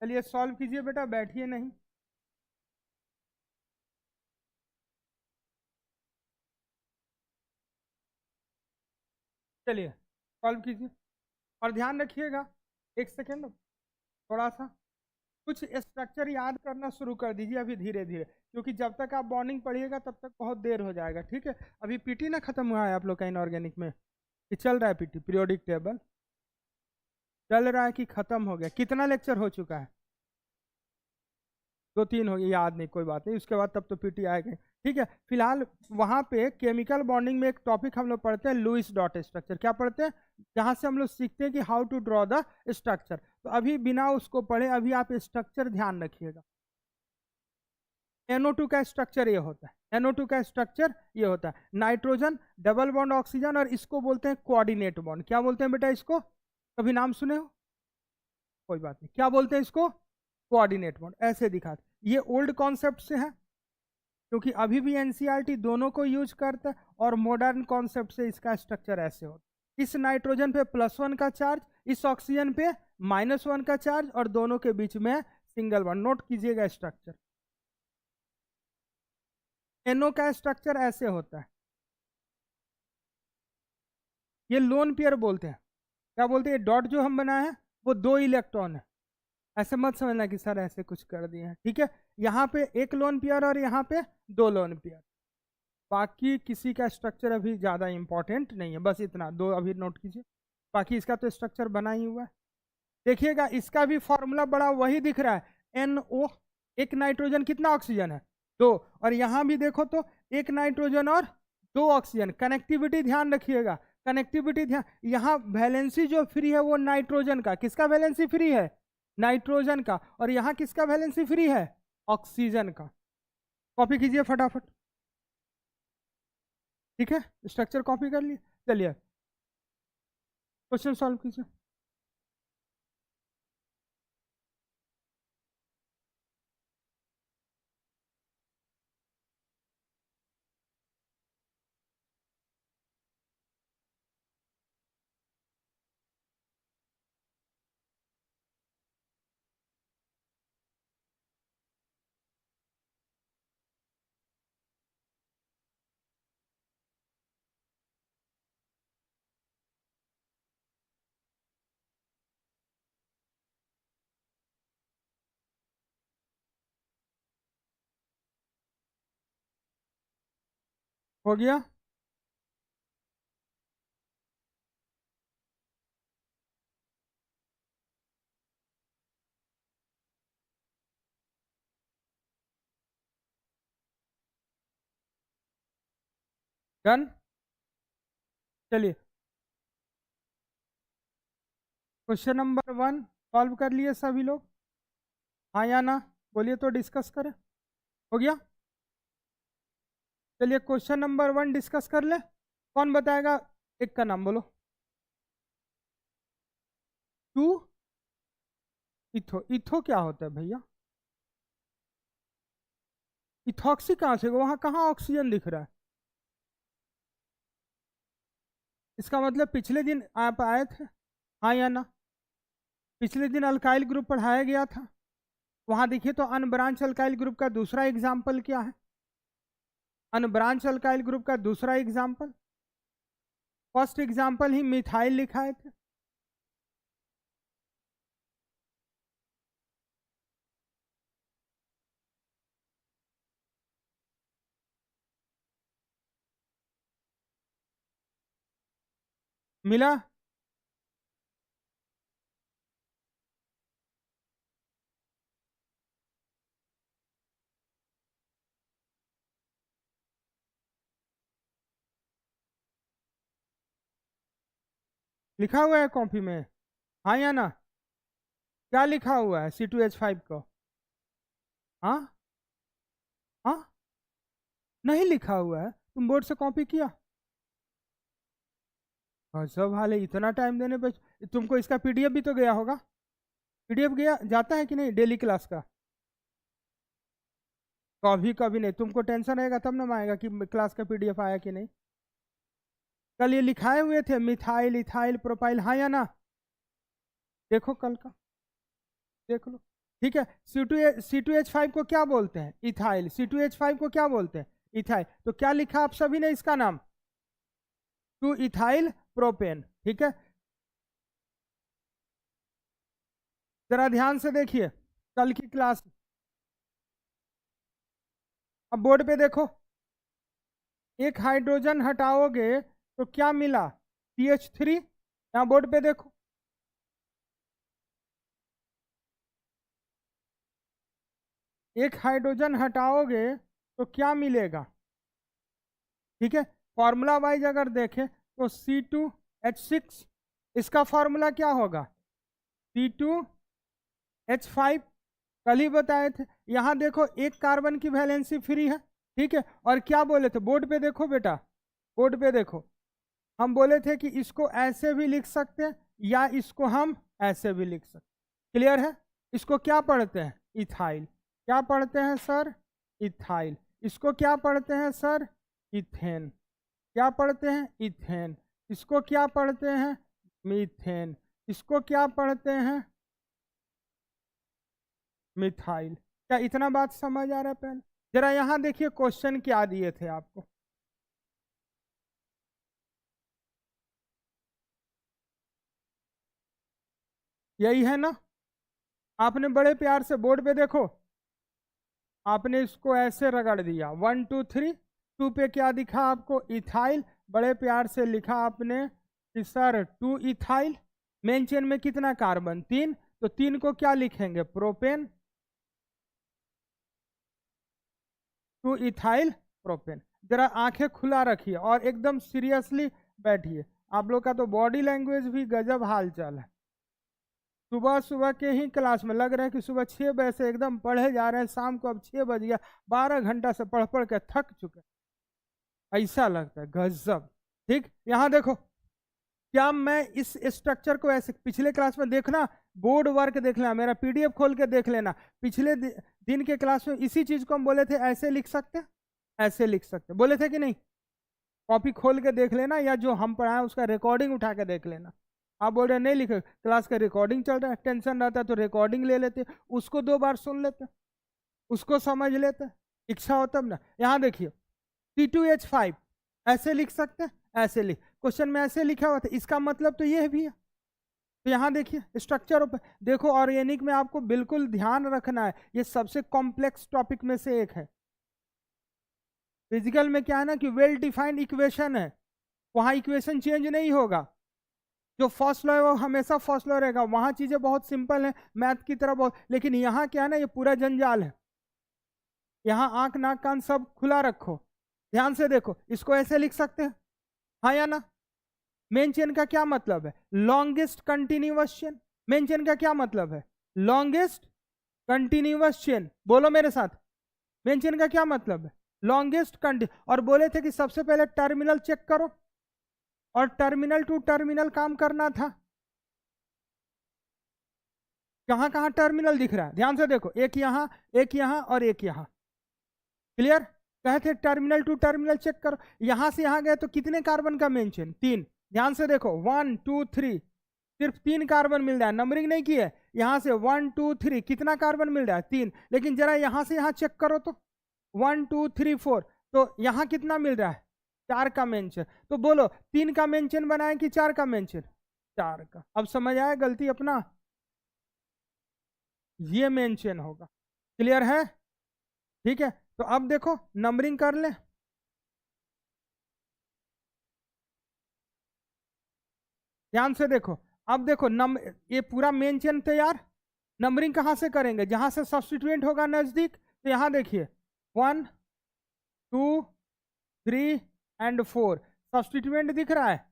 चलिए सॉल्व कीजिए बेटा, बैठिए नहीं। चलिए सॉल्व कीजिए और ध्यान रखिएगा। एक सेकेंड, थोड़ा सा कुछ स्ट्रक्चर याद करना शुरू कर दीजिए अभी धीरे धीरे, क्योंकि जब तक आप बॉन्डिंग पढ़िएगा तब तक बहुत देर हो जाएगा। ठीक है, अभी पीटी ना खत्म हुआ है आप लोग का इनऑर्गेनिक में? कि चल रहा है पीटी, पीरियोडिक टेबल चल रहा है कि खत्म हो गया? कितना लेक्चर हो चुका है? 2 3 हो गए, याद नहीं, कोई बात नहीं, उसके बाद तब तो पीटी आएगा। ठीक है, फिलहाल वहां पे केमिकल बॉन्डिंग में एक टॉपिक हम लोग पढ़ते हैं, लुईस डॉट स्ट्रक्चर। क्या पढ़ते हैं? जहां से हम लोग सीखते हैं कि how to draw the structure. तो अभी बिना उसको पढ़े अभी आप स्ट्रक्चर ध्यान रखिएगा। NO2 का स्ट्रक्चर ये होता है। NO2 का स्ट्रक्चर ये होता है, नाइट्रोजन डबल बॉन्ड ऑक्सीजन, और इसको बोलते हैं कोऑर्डिनेट बॉन्ड। क्या बोलते हैं बेटा इसको? कभी नाम सुने हो? कोई बात नहीं, क्या बोलते हैं इसको? Coordinate bond. ऐसे दिखाते, ये ओल्ड कॉन्सेप्ट से है, क्योंकि अभी भी एनसीईआरटी दोनों को यूज करता है, और मॉडर्न कॉन्सेप्ट से इसका स्ट्रक्चर ऐसे होता है। इस नाइट्रोजन पे +1 का चार्ज, इस ऑक्सीजन पे -1 का चार्ज, और दोनों के बीच में सिंगल बॉन्ड। नोट कीजिएगा स्ट्रक्चर। NO का स्ट्रक्चर ऐसे होता है, ये लोन पेयर बोलते हैं। क्या बोलते हैं? डॉट जो हम बनाए हैं वो 2 इलेक्ट्रॉन है। ऐसे मत समझना कि सर ऐसे कुछ कर दिए हैं। ठीक है, यहाँ पे एक लोन पेयर और यहाँ पे 2 लोन पेयर। बाकी किसी का स्ट्रक्चर अभी ज़्यादा इंपॉर्टेंट नहीं है, बस इतना 2 अभी नोट कीजिए। बाकी इसका तो स्ट्रक्चर बना ही हुआ है। देखिएगा इसका भी फॉर्मूला बड़ा वही दिख रहा है, NO। एक नाइट्रोजन, कितना ऑक्सीजन है? 2। और यहां भी देखो तो एक नाइट्रोजन और 2 ऑक्सीजन। कनेक्टिविटी ध्यान रखिएगा, कनेक्टिविटी ध्यान। यहां वैलेंसी जो फ्री है वो नाइट्रोजन का। किसका वैलेंसी फ्री है? नाइट्रोजन का। और यहां किसका वैलेंसी फ्री है? ऑक्सीजन का। कॉपी कीजिए फटाफट। ठीक है, स्ट्रक्चर कॉपी कर लिए। चलिए क्वेश्चन सॉल्व कीजिए। हो गया। डन। चलिए क्वेश्चन नंबर 1 सॉल्व कर लिए सभी लोग, हाँ या ना? बोलिए तो डिस्कस करें। हो गया। चलिए क्वेश्चन नंबर 1 डिस्कस कर ले। कौन बताएगा? एक का नाम बोलो। टू इथो। इथो क्या होता है भैया? इथॉक्सी कहाँ से? वहां कहाँ ऑक्सीजन दिख रहा है? इसका मतलब पिछले दिन आप आए थे, हाँ या ना? पिछले दिन अल्काइल ग्रुप पढ़ाया गया था, वहां देखिए तो अनब्रांच अल्काइल ग्रुप का दूसरा एग्जाम्पल क्या है? अनब्रांच अल्काइल ग्रुप का दूसरा एग्जाम्पल, फर्स्ट एग्जाम्पल ही मिथाइल लिखाए थे। मिला? लिखा हुआ है कॉपी में, हाँ या ना? क्या लिखा हुआ है C2H5 को? हाँ हाँ, नहीं लिखा हुआ है, तुम बोर्ड से कॉपी किया? सब हाल है, इतना टाइम देने पे तुमको इसका पीडीएफ भी तो गया होगा। पीडीएफ गया जाता है कि नहीं डेली क्लास का? कभी कभी नहीं, तुमको टेंशन रहेगा तब ना आएगा कि क्लास का पीडीएफ आया कि नहीं। कल ये लिखाए हुए थे मिथाइल इथाइल प्रोपाइल, हाँ या ना? देखो कल का, देख लो। ठीक है, C2H5 को क्या बोलते हैं? इथाइल। C2H5 को क्या बोलते हैं? इथाइल। तो क्या लिखा आप सभी ने इसका नाम? Two ethyl propane. ठीक है, जरा ध्यान से देखिए कल की क्लास। अब बोर्ड पे देखो, एक हाइड्रोजन हटाओगे तो क्या मिला? CH3। यहाँ बोर्ड पे देखो, एक हाइड्रोजन हटाओगे तो क्या मिलेगा? ठीक है, फॉर्मूला वाइज अगर देखें तो C2H6, इसका फॉर्मूला क्या होगा? C2H5। कल ही बताए थे। यहां देखो एक कार्बन की वैलेंसी फ्री है, ठीक है। और क्या बोले थे? बोर्ड पे देखो बेटा, बोर्ड पे देखो, हम बोले थे कि इसको ऐसे भी लिख सकते हैं या इसको हम ऐसे भी लिख सकते हैं। क्लियर है? इसको क्या पढ़ते हैं? इथाइल। क्या पढ़ते हैं सर? इथाइल। इसको क्या पढ़ते हैं सर? इथेन। क्या पढ़ते हैं? इथेन। इसको क्या पढ़ते हैं? मीथेन। इसको क्या पढ़ते हैं? मिथाइल। क्या इतना बात समझ आ रहा है? पहले जरा यहां देखिए क्वेश्चन क्या दिए थे आपको। यही है ना? आपने बड़े प्यार से बोर्ड पे देखो, आपने इसको ऐसे रगड़ दिया 1 2 3। 2 पे क्या दिखा आपको? इथाइल। बड़े प्यार से लिखा आपने कि सर 2 इथाइल। मेन चेन में कितना कार्बन? 3, तो 3 को क्या लिखेंगे? प्रोपेन। 2 ethyl propane. जरा आंखें खुला रखिए और एकदम सीरियसली बैठिए। आप लोग का तो बॉडी लैंग्वेज भी गजब हाल चाल है। सुबह सुबह के ही क्लास में लग रहा है कि सुबह 6 बजे से एकदम पढ़े जा रहे हैं, शाम को अब 6 बज गया, 12 घंटा से पढ़ पढ़ के थक चुके, ऐसा लगता है। गजब। ठीक, यहाँ देखो, क्या मैं इस स्ट्रक्चर को ऐसे पिछले क्लास में देखना, बोर्ड वर्क देख लेना, मेरा पीडीएफ खोल के देख लेना। पिछले दिन के क्लास में इसी चीज को हम बोले थे ऐसे लिख सकते, ऐसे लिख सकते बोले थे कि नहीं? कॉपी खोल के देख लेना या जो हम पढ़ाए उसका रिकॉर्डिंग उठा के देख लेना। आप बोल रहे नहीं लिखे, क्लास का रिकॉर्डिंग चल रहा है, टेंशन रहता है तो रिकॉर्डिंग ले लेते, उसको 2 बार सुन लेते, उसको समझ लेते, इच्छा हो तब ना। यहाँ देखिए C2H5 ऐसे लिख सकते हैं, ऐसे लिख, क्वेश्चन में ऐसे लिखा हुआ था, इसका मतलब तो ये भी है। तो यहाँ देखिए स्ट्रक्चर देखो, ऑर्गेनिक में आपको बिल्कुल ध्यान रखना है, ये सबसे कॉम्प्लेक्स टॉपिक में से एक है। फिजिकल में क्या है ना कि वेल डिफाइंड इक्वेशन है, वहां इक्वेशन चेंज नहीं होगा, जो फर्स्ट लॉ है वो हमेशा फर्स्ट लॉ रहेगा। वहां चीजें बहुत सिंपल है मैथ की तरह बहुत, लेकिन यहाँ क्या है ना, ये पूरा जंजाल है। यहाँ आंख नाक कान सब खुला रखो, ध्यान से देखो, इसको ऐसे लिख सकते हैं, हाँ या ना। मेन चेन का क्या मतलब है? Longest continuous chain. Main chain का क्या मतलब है? Longest continuous chain. बोलो मेरे साथ, मेन चेन का क्या मतलब है? Longest continue. और बोले थे कि सबसे पहले टर्मिनल चेक करो, और टर्मिनल टू टर्मिनल काम करना था। कहां कहां टर्मिनल दिख रहा है? ध्यान से देखो, एक यहां, एक यहां और एक यहां। क्लियर? कहे थे टर्मिनल टू टर्मिनल चेक करो। यहां से यहां गए तो कितने कार्बन का मेन चेन? 3। ध्यान से देखो, 1 2 3, सिर्फ 3 कार्बन मिल रहा है, नंबरिंग नहीं की है। यहां से 1 2 3, कितना कार्बन मिल रहा है? 3। लेकिन जरा यहां से यहां चेक करो तो 1 2 3 4, तो यहां कितना मिल रहा है? 4 का मेन चेन। तो बोलो 3 का मेन चेन बनाए कि 4 का मेन चेन? 4 का। अब समझ आया गलती अपना? ये मेन चेन होगा। क्लियर है? ठीक है, तो अब देखो नंबरिंग कर ले। ध्यान से देखो, अब देखो ये पूरा मेन चेन तैयार। नंबरिंग कहां से करेंगे? जहां से सब्स्टिट्यूएंट होगा नजदीक। तो यहां देखिए 1 2 3 एंड 4, सब्स्टिट्यूएंट दिख रहा है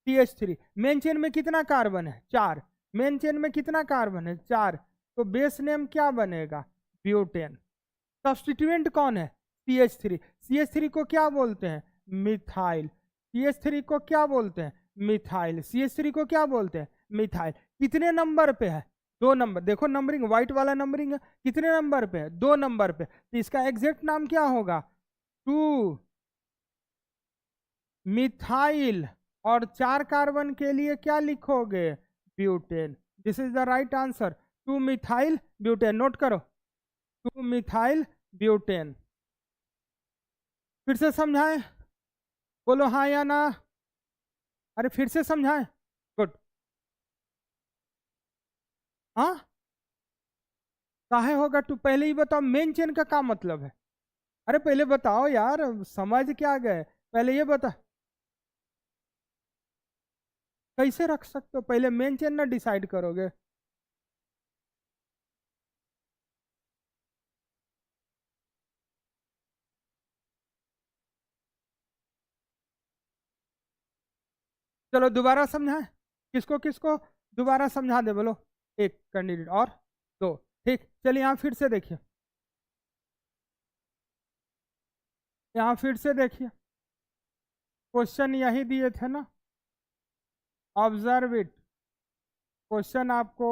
CH3। मेन चेन में कितना कार्बन है? 4। मेन चेन में कितना कार्बन है? 4। तो बेस नेम क्या बनेगा? ब्यूटेन। सब्स्टिट्यूएंट कौन है? CH3। CH3 को क्या बोलते हैं? मिथाइल। CH3 को क्या बोलते हैं? मिथाइल। CH3 को क्या बोलते हैं? मिथाइल। कितने नंबर पे है? 2 नंबर। देखो नंबरिंग व्हाइट वाला नंबरिंग है, कितने नंबर पे है? 2 नंबर पे। तो इसका एग्जैक्ट नाम क्या होगा? 2 मिथाइल। और 4 कार्बन के लिए क्या लिखोगे? Butane. This is the right answer, 2 methyl butane. Note करो, 2 मिथाइल ब्यूटेन। फिर से समझाएं? बोलो हाँ या ना। अरे फिर से समझाएं। गुड। हाँ, काहे होगा? तू पहले ही बताओ मेन चेन का क्या मतलब है। अरे पहले बताओ यार, समझ क्या गए, पहले ये बता। कैसे रख सकते हो? पहले मेन चेन ना डिसाइड करोगे? चलो दोबारा समझाएं, किसको किसको दोबारा समझा दे बोलो। एक कैंडिडेट और 2। ठीक, चलिए यहाँ फिर से देखिए, यहाँ फिर से देखिए, क्वेश्चन यही दिए थे ना, ऑब्जर्व इट। क्वेश्चन आपको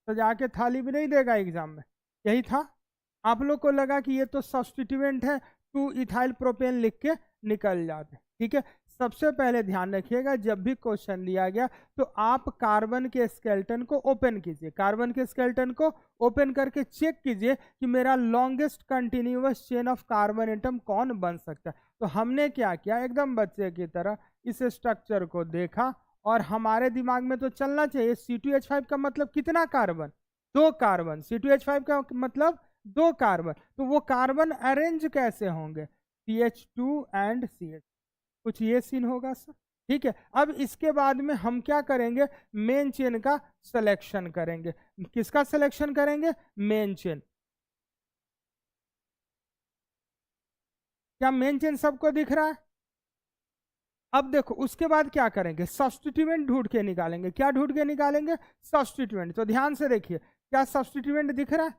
सजा के थाली भी नहीं देगा एग्जाम में, यही था। आप लोग को लगा कि ये तो सब्स्टिट्यूएंट है, 2 इथाइल प्रोपेन लिख के निकल जाते। ठीक है, सबसे पहले ध्यान रखिएगा, जब भी क्वेश्चन दिया गया तो आप कार्बन के स्केलेटन को ओपन कीजिए, कार्बन के स्केलेटन को ओपन करके चेक कीजिए कि मेरा longest continuous chain of carbon atom कौन बन सकता है। तो हमने क्या किया, एकदम बच्चे की तरह इस स्ट्रक्चर को देखा, और हमारे दिमाग में तो चलना चाहिए C2H5 का मतलब कितना कार्बन? 2 कार्बन। C2H5 का मतलब 2 कार्बन। तो वो कार्बन अरेंज कैसे होंगे? CH2 एंड CH, कुछ ये सीन होगा सर। ठीक है, अब इसके बाद में हम क्या करेंगे? मेन चेन का सिलेक्शन करेंगे। किसका सिलेक्शन करेंगे? Main chain. क्या मेन चेन सबको दिख रहा है? अब देखो उसके बाद क्या करेंगे? सब्स्टिट्यूएंट ढूंढ के निकालेंगे। क्या ढूंढ के निकालेंगे? सब्स्टिट्यूएंट। तो ध्यान से देखिए, क्या सब्स्टिट्यूएंट दिख रहा है?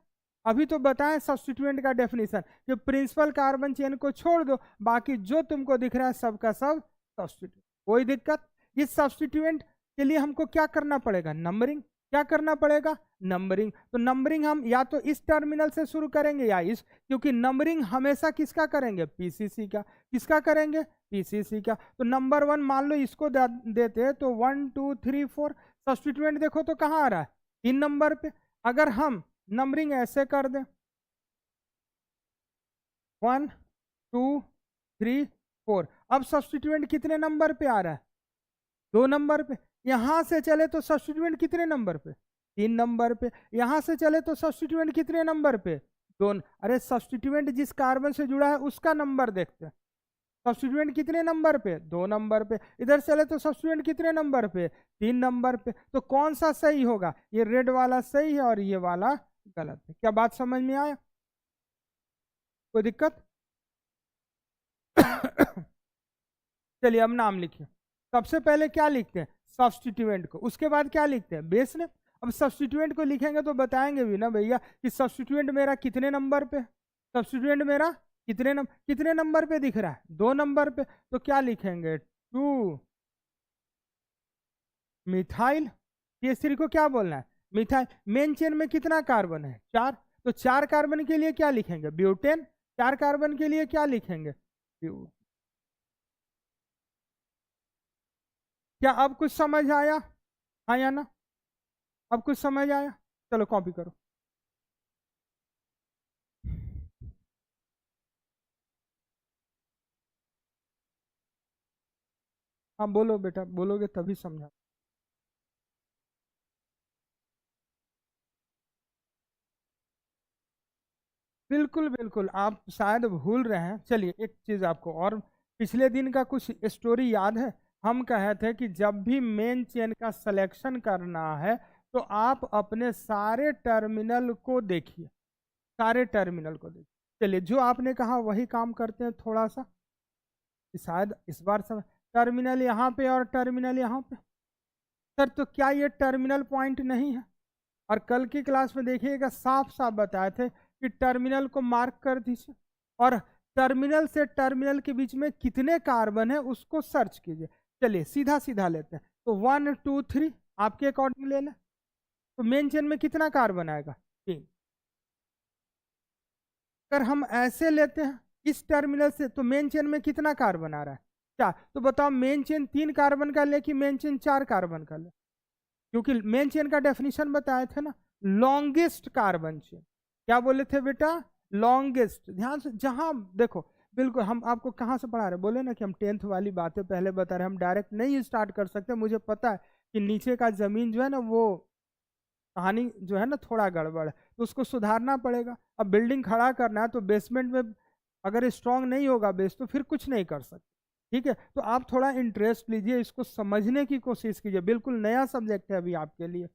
अभी तो बताएं सब्स्टिट्यूएंट का डेफिनेशन, कि प्रिंसिपल कार्बन चेन को छोड़ दो, बाकी जो तुमको दिख रहा है सबका सब सब्स्टिट्यूएंट। कोई दिक्कत? इस सब्स्टिट्यूएंट के लिए हमको क्या करना पड़ेगा? नंबरिंग। क्या करना पड़ेगा? नंबरिंग। तो नंबरिंग हम या तो इस टर्मिनल से शुरू करेंगे या इस, क्योंकि नंबरिंग हमेशा किसका करेंगे? पीसीसी का। किसका करेंगे? पीसीसी का। तो नंबर 1 मान लो इसको देते हैं, तो 1 2 3 4, सब्स्टिट्यूएंट देखो तो कहाँ आ रहा है? 3 नंबर पे। अगर हम नंबरिंग ऐसे कर दें 1 2 3 4, अब सब्स्टिट्यूएंट कितने नंबर पे आ रहा है? 2 नंबर पे। यहां से चले तो सब्स्टिट्यूएंट कितने नंबर पे? 3 नंबर पे। यहां से चले तो सब्स्टिट्यूएंट कितने नंबर पे? दोनों। अरे सब्स्टिट्यूएंट जिस कार्बन से जुड़ा है उसका नंबर देखते हैं। सब्स्टिट्यूएंट कितने नंबर पे? 2 नंबर पे। इधर चले तो सब्स्टिट्यूएंट कितने नंबर पे? 3 नंबर पे। तो कौन सा सही होगा? ये रेड वाला सही है और ये वाला गलत है। क्या बात समझ में आया? कोई दिक्कत? चलिए अब नाम लिखिए। सबसे पहले क्या लिखते हैं? सब्स्टिट्यूएंट को। उसके बाद क्या लिखते हैं? Base name. अब सब्स्टिट्यूएंट को लिखेंगे तो बताएंगे भी ना भैया कि सब्स्टिट्यूएंट मेरा कितने नंबर पे? सब्स्टिट्यूएंट मेरा कितने नंबर पे दिख रहा है? 2 नंबर पे। तो क्या लिखेंगे? 2 मिथाइल। CH3 को क्या बोलना है? मिथाइल। मेन चेन में कितना कार्बन है? 4। तो 4 कार्बन के लिए क्या लिखेंगे? ब्यूटेन। 4 कार्बन के लिए क्या लिखेंगे? क्या अब कुछ समझ आया? हाँ या ना? अब कुछ समझ आया? चलो कॉपी करो। हाँ बोलो बेटा, बोलोगे तभी समझा। बिल्कुल बिल्कुल, आप शायद भूल रहे हैं। चलिए एक चीज आपको और, पिछले दिन का कुछ स्टोरी याद है? हम कहे थे कि जब भी मेन चेन का सिलेक्शन करना है तो आप अपने सारे टर्मिनल को देखिए, सारे टर्मिनल को देखिए। चलिए जो आपने कहा वही काम करते हैं थोड़ा सा, कि शायद इस बार सब टर्मिनल यहाँ पे और टर्मिनल यहाँ पे। सर तो क्या ये टर्मिनल पॉइंट नहीं है? और कल की क्लास में देखिएगा साफ साफ बताए थे कि टर्मिनल को मार्क कर दीजिए और टर्मिनल से टर्मिनल के बीच में कितने कार्बन है उसको सर्च कीजिए। चलिए सीधा सीधा लेते हैं। तो 1 2 3 आपके अकॉर्डिंग ले लें तो मेन चेन में कितना कार्बन आएगा? 3। अगर हम ऐसे लेते हैं इस टर्मिनल से तो मेन चेन में कितना कार्बन आ रहा है? 4। तो बताओ मेन चेन 3 कार्बन का ले कि मेन चेन 4 कार्बन का ले? क्योंकि मेन चेन का डेफिनेशन बताए थे ना, लॉन्गेस्ट कार्बन चेन। क्या बोले थे बेटा? लॉन्गेस्ट। ध्यान से, जहां देखो बिल्कुल हम आपको कहां से पढ़ा रहे, बोले ना कि हम 10th वाली बातें पहले बता रहे, हम डायरेक्ट नहीं स्टार्ट कर सकते। मुझे पता है कि नीचे का जमीन जो है ना वो कहानी जो है ना थोड़ा गड़बड़ है, तो उसको सुधारना पड़ेगा। अब बिल्डिंग खड़ा करना है तो बेसमेंट में अगर स्ट्रांग नहीं होगा बेस तो फिर कुछ नहीं कर सकते। ठीक है, तो आप थोड़ा इंटरेस्ट लीजिए, इसको समझने की कोशिश कीजिए। बिल्कुल नया सब्जेक्ट है अभी आपके लिए।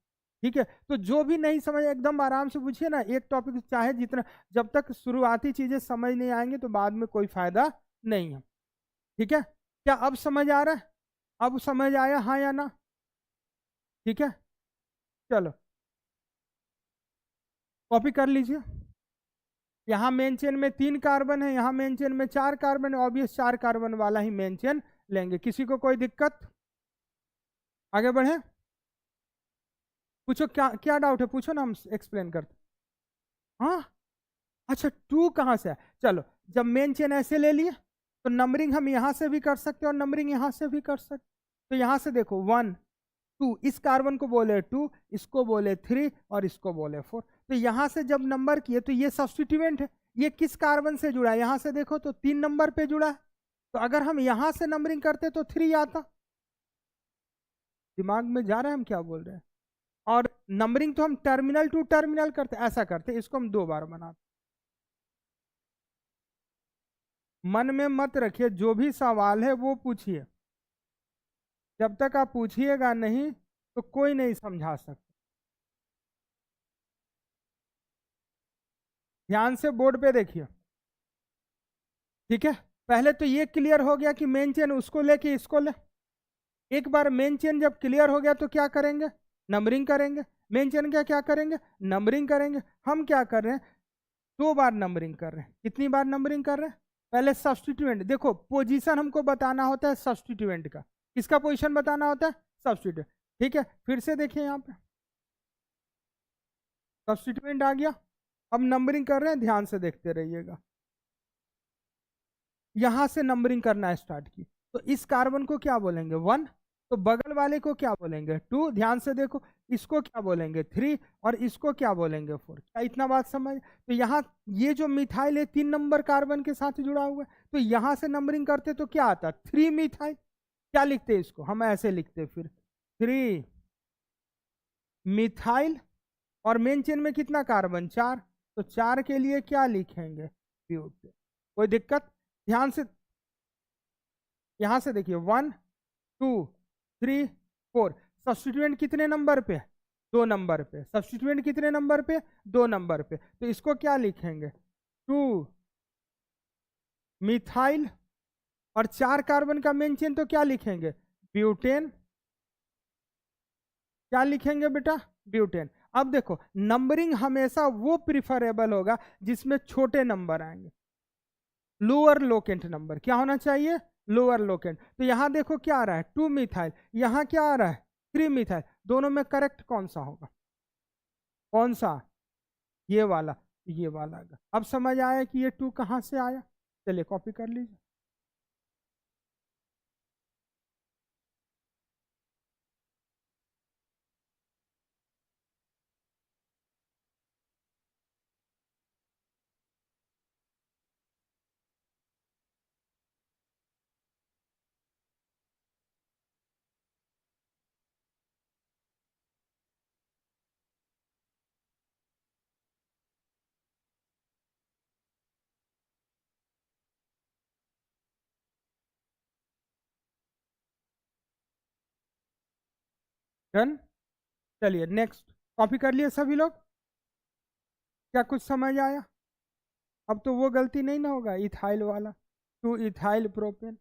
ठीक है, तो जो भी नहीं समझ एकदम आराम से पूछिए ना, एक टॉपिक चाहे जितना, जब तक शुरुआती चीजें समझ नहीं आएंगी तो बाद में कोई फायदा नहीं है। ठीक है, क्या अब समझ आ रहा है? अब समझ आया हाँ या ना? ठीक है, चलो कॉपी कर लीजिए। यहाँ मेन चेन में 3 कार्बन है, यहाँ मेन चेन में 4 कार्बन है, ऑब्वियस 4 कार्बन वाला ही मेन चेन लेंगे। किसी को कोई दिक्कत? आगे बढ़े, पूछो क्या क्या डाउट है, पूछो ना, हम एक्सप्लेन करते। हाँ अच्छा 2 कहाँ से है? चलो जब मेन चेन ऐसे ले लिए तो नंबरिंग हम यहाँ से भी कर सकते हैं और नंबरिंग यहाँ से भी कर सकते। तो यहाँ से देखो 1 2, इस कार्बन को बोले 2, इसको बोले 3 और इसको बोले 4। तो यहाँ से जब नंबर किए तो ये सब्स्टिट्यूएंट है। ये किस कार्बन से जुड़ा है? यहाँ से देखो तो 3 नंबर पे जुड़ा है। तो अगर हम यहाँ से नंबरिंग करते तो 3 आता। दिमाग में जा रहा है हम क्या बोल रहे हैं? और नंबरिंग तो हम टर्मिनल टू टर्मिनल करते, ऐसा करते, इसको हम 2 बार बनाते। मन में मत रखिए, जो भी सवाल है वो पूछिए। जब तक आप पूछिएगा नहीं तो कोई नहीं समझा सकता। ध्यान से बोर्ड पे देखिए। ठीक है, पहले तो ये क्लियर हो गया कि मेन चेन उसको ले कि इसको ले। एक बार मेन चेन जब क्लियर हो गया तो क्या करेंगे? नंबरिंग करेंगे। मेन चेन का क्या करेंगे? नंबरिंग करेंगे। हम क्या कर रहे हैं? 2 बार नंबरिंग कर रहे हैं। कितनी बार नंबरिंग कर रहे हैं? पहले सब्स्टिट्यूएंट, देखो पोजीशन हमको बताना होता है सब्स्टिट्यूएंट का। किसका पोजीशन बताना होता है? सब्स्टिट्यूएंट। ठीक है, फिर से देखिए यहाँ पे सब्स्टिट्यूएंट आ गया। अब नंबरिंग कर रहे हैं, ध्यान से देखते रहिएगा। यहां से नंबरिंग करना स्टार्ट की तो इस कार्बन को क्या बोलेंगे? 1। तो बगल वाले को क्या बोलेंगे? 2। ध्यान से देखो, इसको क्या बोलेंगे? 3 और इसको क्या बोलेंगे? 4। क्या इतना बात समझ? तो यहाँ ये जो मिथाइल है 3 नंबर कार्बन के साथ जुड़ा हुआ है, तो यहां से नंबरिंग करते तो क्या आता? 3 मिथाइल। क्या लिखते इसको? हम ऐसे लिखते फिर 3 मिथाइल। और मेन चेन में कितना कार्बन? 4। तो 4 के लिए क्या लिखेंगे? ब्यूटेन। कोई दिक्कत? ध्यान से यहां से देखिए, 1 2 3 4। सब्स्टिट्यूएंट कितने नंबर पे? 2 नंबर पे। सब्स्टिट्यूएंट कितने नंबर पे? 2 नंबर पे। तो इसको क्या लिखेंगे? 2 मिथाइल। और 4 कार्बन का मेन चेन, तो क्या लिखेंगे? ब्यूटेन। क्या लिखेंगे बेटा? ब्यूटेन। अब देखो, नंबरिंग हमेशा वो प्रिफरेबल होगा जिसमें छोटे नंबर आएंगे। लोअर लोकेंट नंबर क्या होना चाहिए? Lower locant. तो यहां देखो क्या आ रहा है? 2 मिथाइल। यहां क्या आ रहा है? 3 मिथाइल। दोनों में करेक्ट कौन सा होगा? कौन सा? ये वाला। ये वाला। अब समझ आया कि ये 2 कहां से आया? चलिए कॉपी कर लीजिए। डन। चलिए नेक्स्ट। कॉपी कर लिए सभी लोग? क्या कुछ समझ आया? अब तो वो गलती नहीं ना होगा इथाइल वाला। 2 इथाइल प्रोपेन।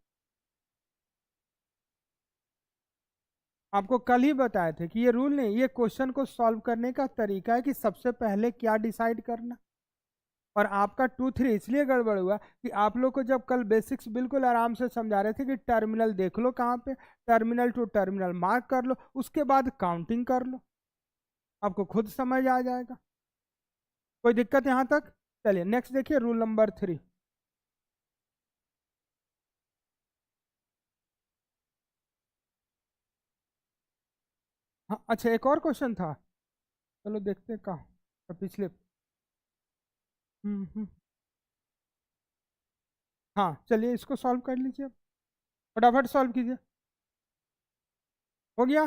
आपको कल ही बताए थे कि ये रूल नहीं, ये क्वेश्चन को सॉल्व करने का तरीका है कि सबसे पहले क्या डिसाइड करना। और आपका 2 3 इसलिए गड़बड़ हुआ कि आप लोग को जब कल बेसिक्स बिल्कुल आराम से समझा रहे थे कि टर्मिनल देख लो कहाँ पे, टर्मिनल टू टर्मिनल मार्क कर लो, उसके बाद काउंटिंग कर लो, आपको खुद समझ आ जाएगा। कोई दिक्कत यहां तक? चलिए नेक्स्ट देखिए, रूल नंबर 3। हाँ अच्छा, एक और क्वेश्चन था। चलो देखते हैं कहाँ। तो पिछले। हम्म। हाँ चलिए इसको सॉल्व कर लीजिए, फटाफट सॉल्व कीजिए। हो गया?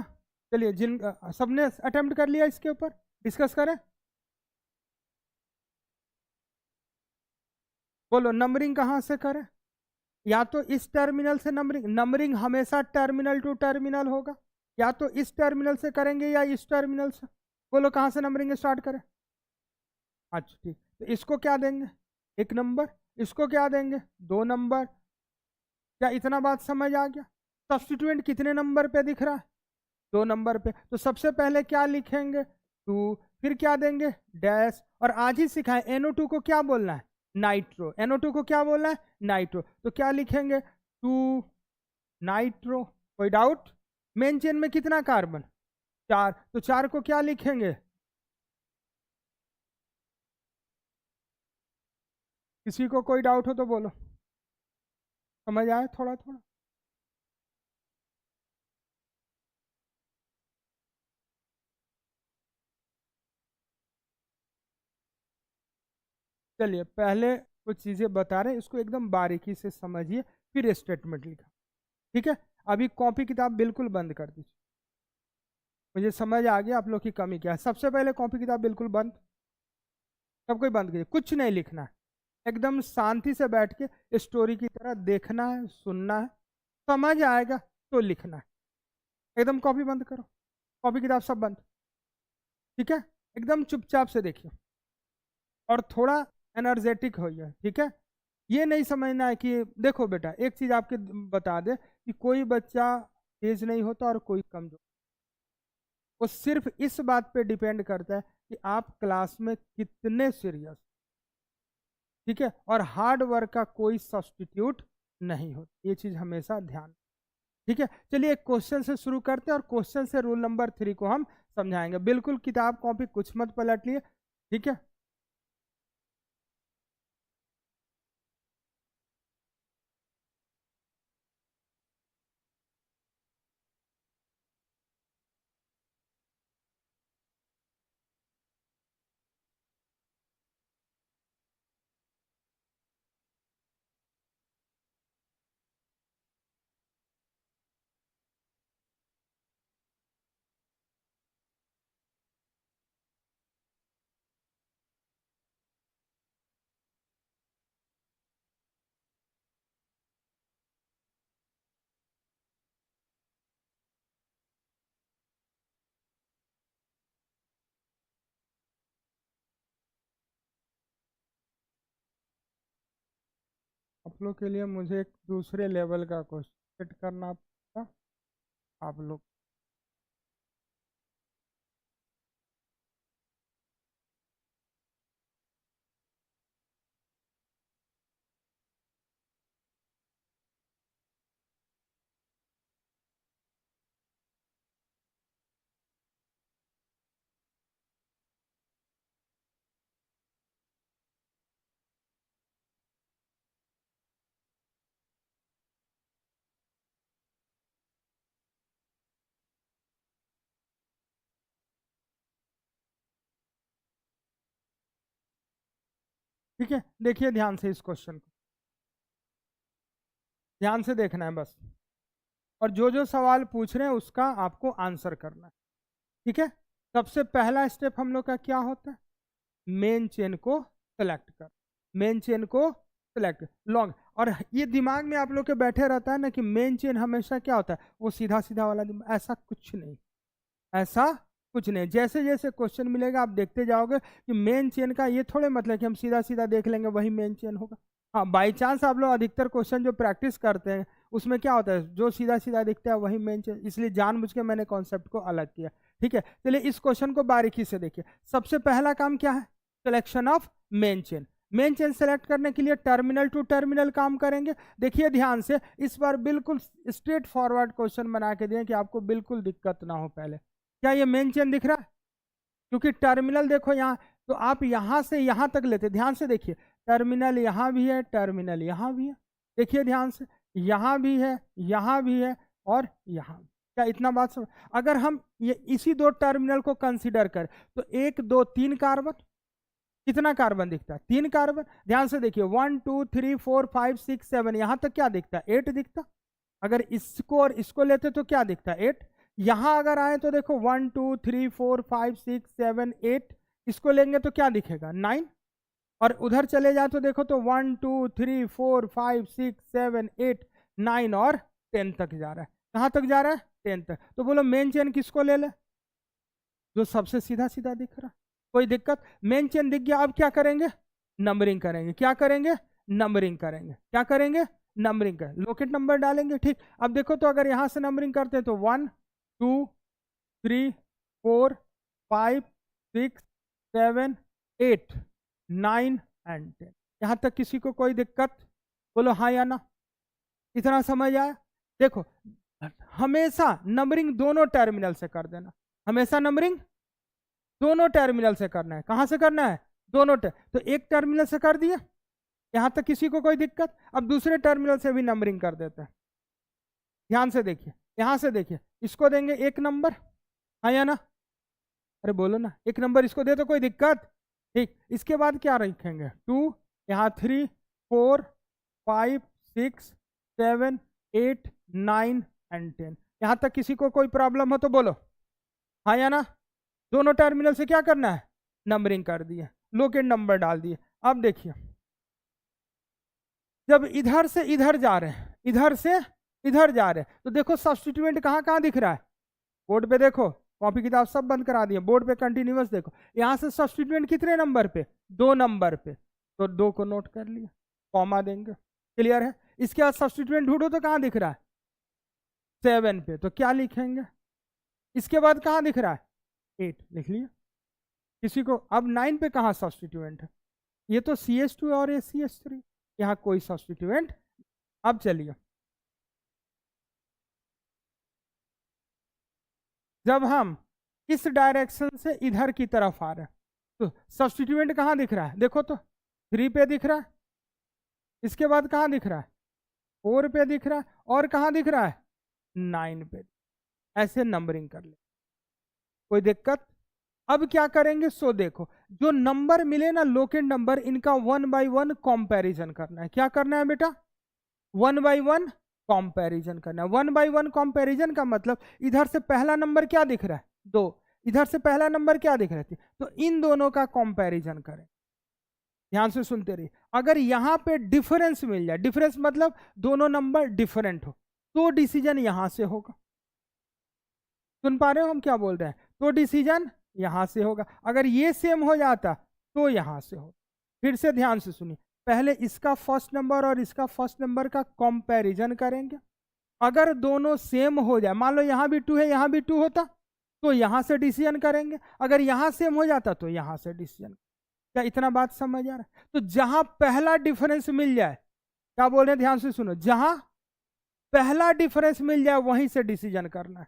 चलिए जिन सबने अटेम्प्ट कर लिया इसके ऊपर, डिस्कस करें। बोलो नंबरिंग कहाँ से करें? या तो इस टर्मिनल से नंबरिंग, नंबरिंग हमेशा टर्मिनल टू टर्मिनल होगा। या तो इस टर्मिनल से करेंगे या इस टर्मिनल से। बोलो कहाँ से नंबरिंग स्टार्ट करें? अच्छा ठीक, तो इसको क्या देंगे? 1 नंबर। इसको क्या देंगे? 2 नंबर। क्या इतना बात समझ आ गया? सब्स्टिट्यूएंट कितने नंबर पे दिख रहा है? 2 नंबर पे। तो सबसे पहले क्या लिखेंगे? 2। फिर क्या देंगे? डैश। और आज ही सिखाएं NO2 को क्या बोलना है? नाइट्रो। NO2 को क्या बोलना है? नाइट्रो। तो क्या लिखेंगे? 2 नाइट्रो। कोई डाउट? मेन चेन में कितना कार्बन? 4। तो 4 को क्या लिखेंगे? किसी को कोई डाउट हो तो बोलो। समझ आया थोड़ा थोड़ा? चलिए पहले कुछ चीजें बता रहे हैं, इसको एकदम बारीकी से समझिए, फिर स्टेटमेंट लिखा। ठीक है? अभी कॉपी किताब बिल्कुल बंद कर दीजिए। मुझे समझ आ गया आप लोग की कमी क्या है। सबसे पहले कॉपी किताब बिल्कुल बंद। सब कोई बंद कीजिए, कुछ नहीं लिखना है। एकदम शांति से बैठ के स्टोरी की तरह देखना है, सुनना है, समझ आएगा तो लिखना है। एकदम कॉपी बंद करो, कॉपी किताब सब बंद। ठीक है? एकदम चुपचाप से देखिए और थोड़ा एनर्जेटिक होइए। ठीक है? ये नहीं समझना है कि देखो बेटा, एक चीज आपके बता दे कि कोई बच्चा तेज नहीं होता और कोई कमजोर। वो सिर्फ इस बात पे डिपेंड करता है कि आप क्लास में कितने सीरियस। ठीक है? और हार्ड वर्क का कोई सब्स्टिट्यूट नहीं होता, ये चीज हमेशा ध्यान। ठीक है? चलिए एक क्वेश्चन से शुरू करते हैं और क्वेश्चन से रूल नंबर 3 को हम समझाएंगे। बिल्कुल किताब कॉपी कुछ मत पलट लिए। ठीक है? लोग के लिए मुझे एक दूसरे लेवल का क्वेश्चन सेट करना पड़ेगा। आप लोग ठीक है, देखिए ध्यान से इस क्वेश्चन को, ध्यान से देखना है बस, और जो जो सवाल पूछ रहे हैं उसका आपको आंसर करना है। ठीक है, सबसे पहला स्टेप हम लोग का क्या होता है, मेन चेन को सेलेक्ट कर, मेन चेन को सेलेक्ट लॉन्ग। और ये दिमाग में आप लोग के बैठे रहता है ना कि मेन चेन हमेशा क्या होता है, वो सीधा सीधा वाला, ऐसा कुछ नहीं, ऐसा कुछ नहीं। जैसे जैसे क्वेश्चन मिलेगा आप देखते जाओगे कि मेन चेन का ये थोड़े मतलब कि हम सीधा सीधा देख लेंगे वही मेन चेन होगा। हाँ, बाई चांस आप लोग अधिकतर क्वेश्चन जो प्रैक्टिस करते हैं उसमें क्या होता है, जो सीधा सीधा दिखता है वही मेन चेन, इसलिए जानबूझ के मैंने कॉन्सेप्ट को अलग किया। ठीक है, चलिए इस क्वेश्चन को बारीकी से देखिए। सबसे पहला काम क्या है, selection of main chain. Main chain select करने के लिए टर्मिनल टू टर्मिनल काम करेंगे। देखिए ध्यान से, इस बार बिल्कुल स्ट्रेट फॉरवर्ड क्वेश्चन बना के दिए कि आपको बिल्कुल दिक्कत ना हो। पहले क्या ये मेन चेन दिख रहा है, क्योंकि टर्मिनल देखो यहाँ, तो आप यहां से यहां तक लेते, ध्यान से देखिए, टर्मिनल यहां भी है, टर्मिनल यहां भी है, देखिए ध्यान से, यहां भी है, यहां भी है, और यहां। क्या इतना बात समझ? अगर हम ये इसी दो टर्मिनल को कंसीडर करें तो 1 2 3 कार्बन, कितना कार्बन दिखता है, 3 कार्बन। ध्यान से देखिए, 1 2 3 4 5 6 7, यहां तक क्या दिखता है, 8 दिखता। अगर इसको और इसको लेते तो क्या दिखता है, 8। यहां अगर आए तो देखो 1 2 3 4 5 6 7 8, इसको लेंगे तो क्या दिखेगा, 9। और उधर चले जाए तो देखो तो 1 2 3 4 5 6 7 8 9 और 10 तक जा रहा है। कहां तक जा रहा है, 10 तक। तो बोलो मेन चेन किसको ले ले, जो सबसे सीधा सीधा दिख रहा। कोई दिक्कत, मेन चेन दिख गया। अब क्या करेंगे, नंबरिंग करेंगे। क्या करेंगे, नंबरिंग करेंगे। क्या करेंगे, नंबरिंग कर, लोकेट नंबर डालेंगे। ठीक, अब देखो तो अगर यहां से नंबरिंग करते हैं तो 1 2 3 4 5 6 7 8 9 एंड 10। यहां तक किसी को कोई दिक्कत, बोलो हाँ या ना, इतना समझ आया। देखो, हमेशा नंबरिंग दोनों टर्मिनल से कर देना, हमेशा नंबरिंग दोनों टर्मिनल से करना है। कहां से करना है, दोनों तो एक टर्मिनल से कर दिया, यहां तक किसी को कोई दिक्कत। अब दूसरे टर्मिनल से भी नंबरिंग कर देते हैं। ध्यान से देखिए, यहां से देखिए, इसको देंगे 1 नंबर, हाँ या ना, अरे बोलो ना, 1 नंबर इसको दे तो कोई दिक्कत। ठीक, इसके बाद क्या रखेंगे, 2, यहाँ 3 4 5 6 7 8 9 एंड 10। यहां तक किसी को कोई प्रॉब्लम हो तो बोलो हाँ या ना। दोनों टर्मिनल से क्या करना है, नंबरिंग कर दिए, लोकेट नंबर डाल दिए। अब देखिए, जब इधर से इधर जा रहे हैं, इधर से इधर जा रहे हैं, तो देखो सब्स्टिट्यूएंट कहां कहां दिख रहा है, बोर्ड पे देखो, कॉपी किताब सब बंद करा दिए, बोर्ड पे कंटिन्यूअस देखो। यहां से सब्स्टिट्यूएंट कितने नंबर पे, 2 नंबर पे, तो 2 को नोट कर लिया, कॉमा देंगे। क्लियर है। इसके बाद सब्स्टिट्यूएंट ढूंढो तो कहां दिख रहा है, 7 पे, तो क्या लिखेंगे। इसके बाद कहां दिख रहा है, 8 लिख लिया। किसी को अब 9 पे कहां सब्स्टिट्यूएंट है, ये तो CH2 और ये CH3, यहां कोई सब्स्टिट्यूएंट। अब चलिए, जब हम इस डायरेक्शन से इधर की तरफ आ रहे हैं तो सब्स्टिट्यूएंट कहां दिख रहा है, देखो तो 3 पे दिख रहा है, इसके बाद कहां दिख रहा है, 4 पे दिख रहा है, और कहां दिख रहा है, 9 पे। ऐसे नंबरिंग कर ले, कोई दिक्कत। अब क्या करेंगे, सो देखो, जो नंबर मिले ना लोकेट नंबर, इनका 1 बाई 1 कंपैरिजन करना है। क्या करना है बेटा, 1 बाई 1 कंपैरिजन करना है। 1 बाई 1 कंपैरिजन का मतलब, इधर से पहला नंबर क्या दिख रहा है, 2, इधर से पहला नंबर क्या दिख रहा है, तो इन दोनों का कंपैरिजन करें। ध्यान से सुनते रहिए, अगर यहां पे डिफरेंस मिल जाए, डिफरेंस मतलब दोनों नंबर डिफरेंट हो, तो डिसीजन यहां से होगा। सुन पा रहे हो हम क्या बोल रहे हैं, तो डिसीजन यहां से होगा। अगर ये सेम हो जाता तो यहां से हो। फिर से ध्यान से सुनिए, पहले इसका फर्स्ट नंबर और इसका फर्स्ट नंबर का कंपैरिजन करेंगे। अगर दोनों सेम हो जाए, मान लो यहां भी 2 है यहां भी 2 होता, तो यहां से डिसीजन करेंगे। अगर यहां सेम हो जाता तो यहां से डिसीजन। क्या इतना बात समझ आ रहा है? तो जहां पहला डिफरेंस मिल जाए, क्या बोल रहे हैं ध्यान से सुनो, जहां पहला डिफरेंस मिल जाए वहीं से डिसीजन करना है।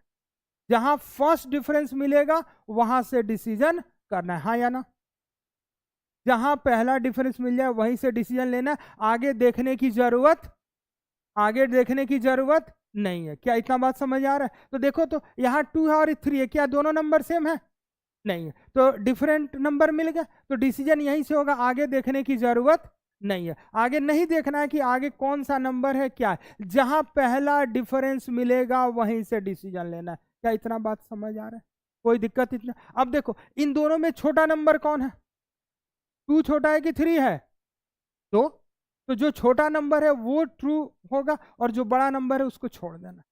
जहां फर्स्ट डिफरेंस मिलेगा वहां से डिसीजन करना है, हाँ या ना? जहां पहला डिफरेंस मिल जाए वहीं से डिसीजन लेना है, आगे देखने की जरूरत नहीं है। क्या इतना बात समझ आ रहा है? तो देखो, तो यहाँ 2 है और 3 है, क्या दोनों नंबर सेम है? नहीं है, तो डिफरेंट नंबर मिल गया, तो डिसीजन यहीं से होगा, आगे देखने की जरूरत नहीं है। आगे नहीं देखना है कि आगे कौन सा नंबर है क्या है, जहां पहला डिफरेंस मिलेगा वहीं से डिसीजन लेना है। क्या इतना बात समझ आ रहा है? कोई दिक्कत इतना? अब देखो, इन दोनों में छोटा नंबर कौन है? 2 छोटा है कि 3 है? तो जो छोटा नंबर है वो ट्रू होगा और जो बड़ा नंबर है उसको छोड़ देना।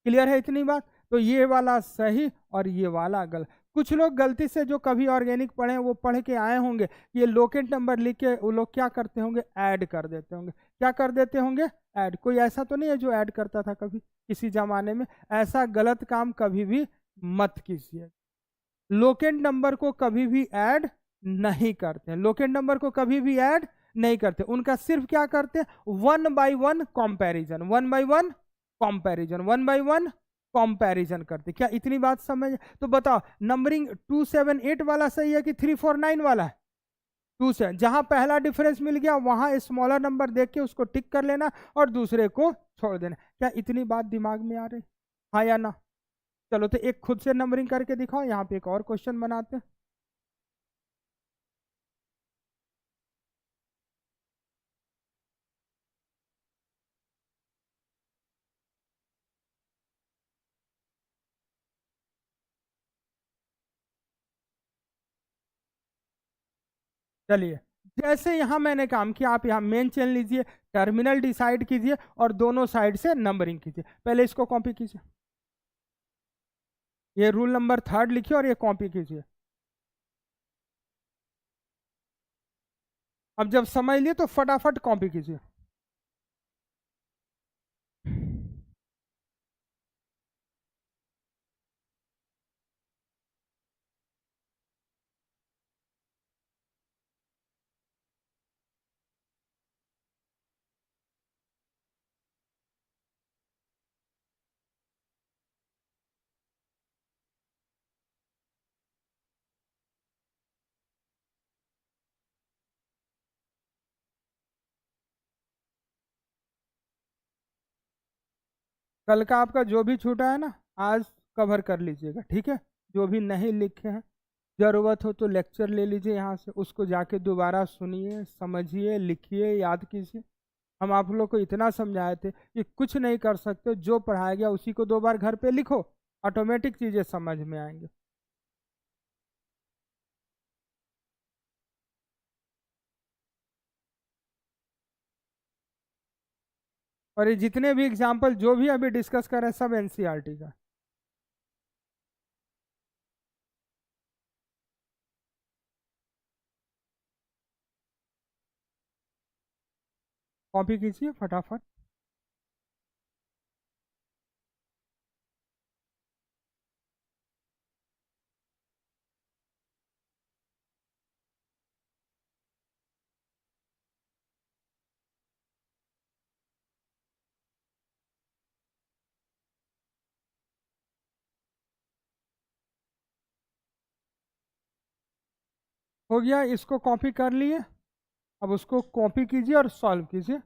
क्लियर है इतनी बात? तो ये वाला सही और ये वाला गलत। कुछ लोग गलती से जो कभी ऑर्गेनिक पढ़े वो पढ़ के आए होंगे, ये लोकेट नंबर लिख के वो लोग क्या करते होंगे, ऐड कर देते होंगे। क्या कर देते होंगे? ऐड। कोई ऐसा तो नहीं है जो ऐड करता था कभी किसी जमाने में? ऐसा गलत काम कभी भी मत कीजिए। लोकेट नंबर को कभी भी ऐड नहीं करते, लोकेट नंबर को कभी भी ऐड नहीं करते। उनका सिर्फ क्या करते हैं, 1 by 1 comparison, 1 by 1 comparison, 1 by 1 comparison करते। क्या इतनी बात समझ? तो बताओ, नंबरिंग 278 वाला सही है कि 349 वाला है? 2 से जहां पहला डिफरेंस मिल गया वहां स्मॉलर नंबर देख के उसको टिक कर लेना और दूसरे को छोड़ देना। क्या इतनी बात दिमाग में आ रही, हाँ या ना? चलो, तो एक खुद से नंबरिंग करके दिखाओ। यहाँ पे एक और क्वेश्चन बनाते हैं। चलिए, जैसे यहां मैंने काम किया, आप यहां मेन चेन लीजिए, टर्मिनल डिसाइड कीजिए और दोनों साइड से नंबरिंग कीजिए। पहले इसको कॉपी कीजिए, ये रूल नंबर 3 लिखिए और ये कॉपी कीजिए। अब जब समझ लिए तो फटाफट कॉपी कीजिए। कल का आपका जो भी छूटा है ना, आज कवर कर लीजिएगा, ठीक है? जो भी नहीं लिखे हैं, जरूरत हो तो लेक्चर ले लीजिए यहाँ से, उसको जाके दोबारा सुनिए, समझिए, लिखिए, याद कीजिए। हम आप लोग को इतना समझाए थे कि कुछ नहीं कर सकते, जो पढ़ाया गया उसी को 2 बार घर पे लिखो, ऑटोमेटिक चीजें समझ में आएंगे। और ये जितने भी एग्जाम्पल जो भी अभी डिस्कस कर रहे हैं सब एनसीईआरटी का। कॉपी कीजिए फटाफट। हो गया, इसको कॉपी कर लिए। अब उसको कॉपी कीजिए और सॉल्व कीजिए।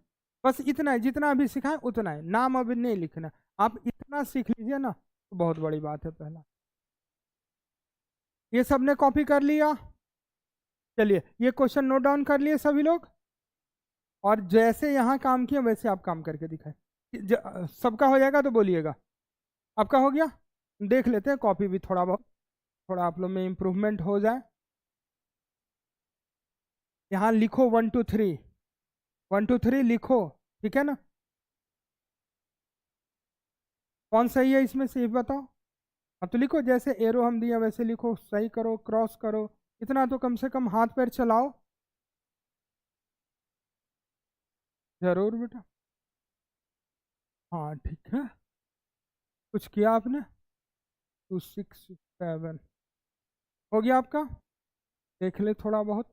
बस इतना है, जितना अभी सिखाए उतना है, नाम अभी नहीं लिखना। आप इतना सीख लीजिए ना तो बहुत बड़ी बात है। पहला ये सबने कॉपी कर लिया। चलिए, ये क्वेश्चन नोट डाउन कर लिए सभी लोग, और जैसे यहाँ काम किया वैसे आप काम करके दिखाए। सबका हो जाएगा तो बोलिएगा। आपका हो गया? देख लेते हैं कॉपी भी, थोड़ा बहुत, थोड़ा आप लोग में इम्प्रूवमेंट हो जाए। यहाँ लिखो 1 2 3, 1 2 3 लिखो, ठीक है ना? कौन सही है इसमें से ये बताओ। अब तो लिखो, जैसे एरो हम दिया वैसे लिखो, सही करो, क्रॉस करो, इतना तो कम से कम हाथ पैर चलाओ। जरूर बेटा। हाँ ठीक है, कुछ किया आपने? 267 हो गया आपका, देख ले थोड़ा बहुत।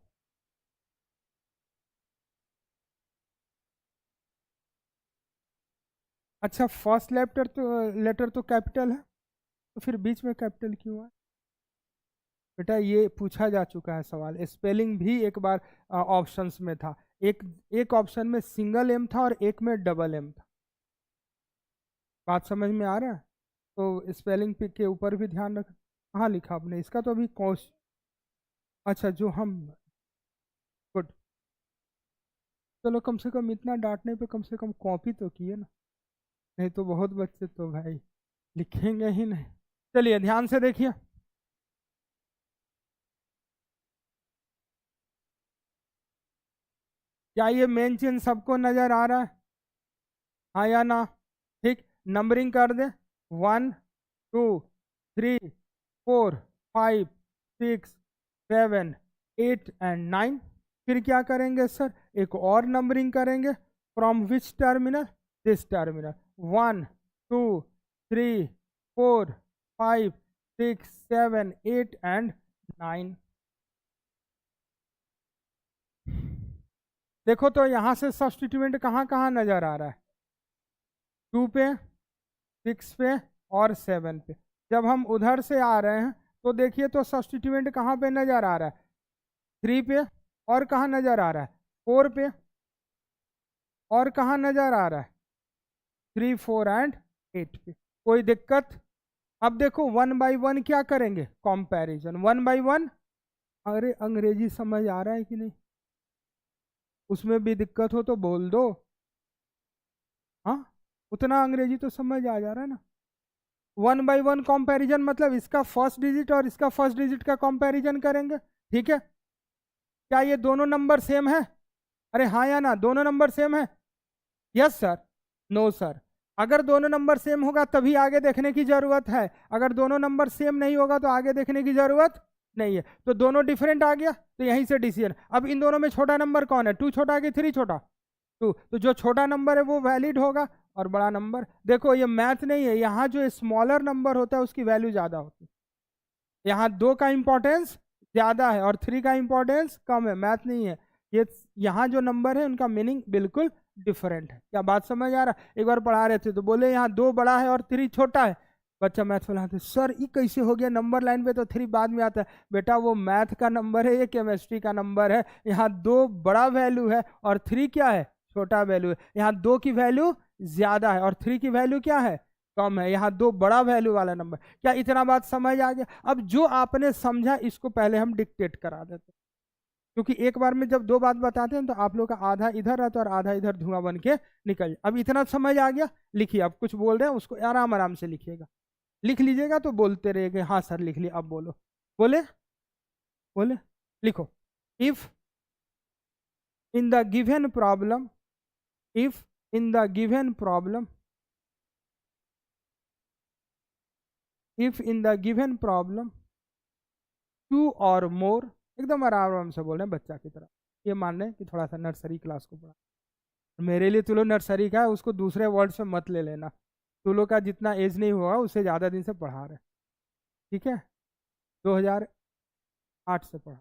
अच्छा, फर्स्ट लेटर तो कैपिटल है, तो फिर बीच में कैपिटल क्यों है? बेटा ये पूछा जा चुका है सवाल, स्पेलिंग भी एक बार ऑप्शंस में था। एक एक ऑप्शन में सिंगल एम था और एक में डबल एम था। बात समझ में आ रहा है? तो स्पेलिंग के ऊपर भी ध्यान रख। कहाँ लिखा आपने इसका? तो अभी कौश, अच्छा जो हम, गुड। चलो कम से कम इतना डांटने पे कम से कम कॉपी तो किए ना, नहीं तो बहुत बच्चे तो भाई लिखेंगे ही नहीं। चलिए ध्यान से देखिए, क्या ये मेन चेन सबको नजर आ रहा है? हाँ या ना? ठीक, नंबरिंग कर दे, 1 2 3 4 5 6 7 8 एंड 9। फिर क्या करेंगे सर? एक और नंबरिंग करेंगे, from which terminal? This terminal. 1 2 3 4 5 6 7 8 and 9। देखो तो यहां से सब्स्टिट्यूएंट कहाँ कहाँ नजर आ रहा है? 2 पे, 6 पे और 7 पे। जब हम उधर से आ रहे हैं तो देखिए तो सब्स्टिट्यूएंट कहाँ पे नजर आ रहा है? 3 पे, और कहाँ नजर आ रहा है? 4 पे, और कहाँ नजर आ रहा है? 3 4 एंड 8 पे। कोई दिक्कत? अब देखो वन बाय वन क्या करेंगे? Comparison, one by one. अरे अंग्रेजी समझ आ रहा है कि नहीं? उसमें भी दिक्कत हो तो बोल दो। हाँ, उतना अंग्रेजी तो समझ आ जा रहा है ना। वन बाय वन कंपैरिजन मतलब इसका फर्स्ट डिजिट और इसका फर्स्ट डिजिट का कंपैरिजन करेंगे, ठीक है? क्या ये दोनों नंबर सेम है? अरे हाँ या ना, दोनों नंबर सेम है? Yes sir, no sir. अगर दोनों नंबर सेम होगा तभी आगे देखने की जरूरत है, अगर दोनों नंबर सेम नहीं होगा तो आगे देखने की जरूरत नहीं है। तो दोनों डिफरेंट आ गया, तो यहीं से डिसीजन। अब इन दोनों में छोटा नंबर कौन है? 2 छोटा कि 3 छोटा? 2। तो जो छोटा नंबर है वो वैलिड होगा, और बड़ा नंबर, देखो ये मैथ नहीं है, यहाँ जो स्मॉलर नंबर होता है उसकी वैल्यू ज्यादा होती है। यहाँ 2 का इंपॉर्टेंस ज्यादा है और 3 का इंपॉर्टेंस कम है, मैथ नहीं है ये। यहाँ जो नंबर है उनका मीनिंग बिल्कुल डिफरेंट है। क्या बात समझ आ रहा? एक बार पढ़ा रहे थे तो बोले यहाँ 2 बड़ा है और 3 छोटा है। बच्चा मैथ वाला थे, सर ये कैसे हो गया? नंबर लाइन पे तो 3 बाद में आता है। बेटा वो मैथ का नंबर है, ये केमिस्ट्री का नंबर है। यहाँ 2 बड़ा वैल्यू है और 3 क्या है? छोटा वैल्यू है। यहाँ 2 की वैल्यू ज्यादा है और 3 की वैल्यू क्या है? कम है। यहाँ 2 बड़ा वैल्यू वाला नंबर। क्या इतना बात समझ आ गया? अब जो आपने समझा इसको पहले हम डिक्टेट करा देते, क्योंकि एक बार में जब 2 बात बताते हैं तो आप लोग का आधा इधर रहता है और आधा इधर धुआं बन के निकल जाए। अब इतना समझ आ गया? लिखिए, आप कुछ बोल रहे हैं उसको आराम आराम से लिखिएगा, लिख लीजिएगा तो बोलते रहेगा। हाँ सर लिख लिया, अब बोलो, बोले बोले, लिखो। If in the given problem, if in the given problem, if in the given problem 2 और मोर, एकदम आराम आराम से बोल रहे हैं बच्चा की तरह। ये मान लें कि थोड़ा सा नर्सरी क्लास को पढ़ा, मेरे लिए तुलो नर्सरी का है, उसको दूसरे वर्ड से मत ले लेना। तुलो का जितना एज नहीं हुआ उससे ज़्यादा दिन से पढ़ा रहे, ठीक है? 2008 से पढ़ा,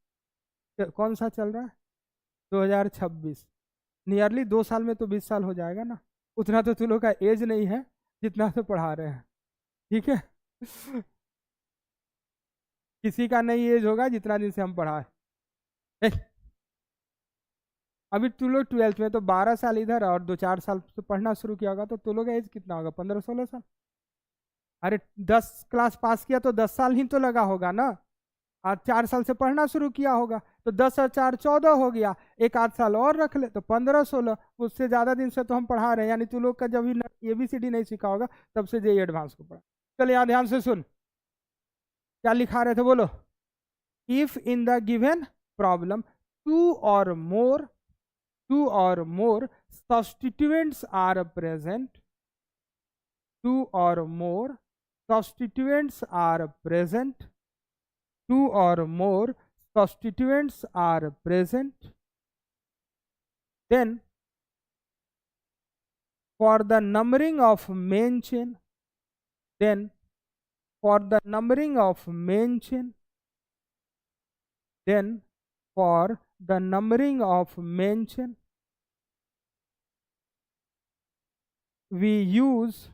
कौन सा चल रहा है? 2026। नियरली 2 साल में तो 20 साल हो जाएगा ना। उतना तो तुलो का एज नहीं है जितना तो पढ़ा रहे हैं, ठीक है? किसी का नहीं एज होगा जितना दिन से हम पढ़ा है। अभी तू लोग 12th में तो 12 साल इधर और 2 4 साल से पढ़ना शुरू किया होगा, तो तू लोग का एज कितना होगा? 15 16 साल। अरे 10 क्लास पास किया तो 10 साल ही तो लगा होगा ना। आज 4 साल से पढ़ना शुरू किया होगा, तो 10 और 4 14 हो गया, एक आध साल और रख ले तो 15 16। उससे ज्यादा दिन से तो हम पढ़ा रहे हैं, यानी तू लोग का जब भी ABCD नहीं सीखा होगा तब से जे एडवांस को पढ़ा। चल यहाँ ध्यान से सुन, क्या लिखा रहे थे बोलो? If in the given problem two or more, two or more substituents are present, two or more substituents are present, two or more substituents are present, then for the numbering of main chain, then for the numbering of main chain, then for the numbering of main chain, we use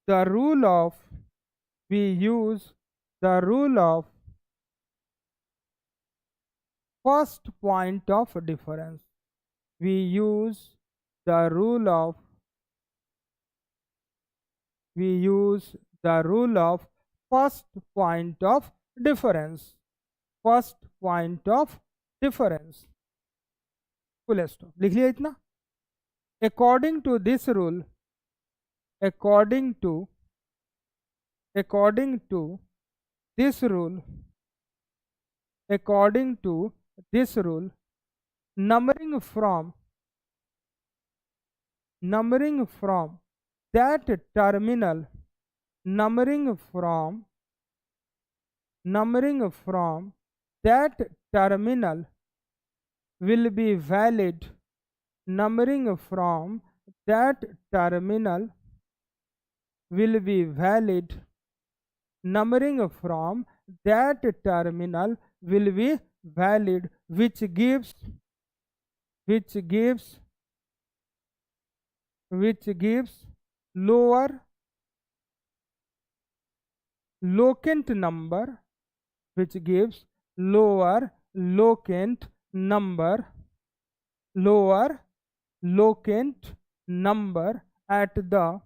the rule of first point of difference. We use the rule of first point of difference. First point of difference. Full stop लिख लिया इतना। According to this rule, according to this rule, according to this rule, numbering from that terminal, numbering from that terminal will be valid, numbering from that terminal will be valid, numbering from that terminal will be valid, which gives lower locant number, which gives lower locant number at the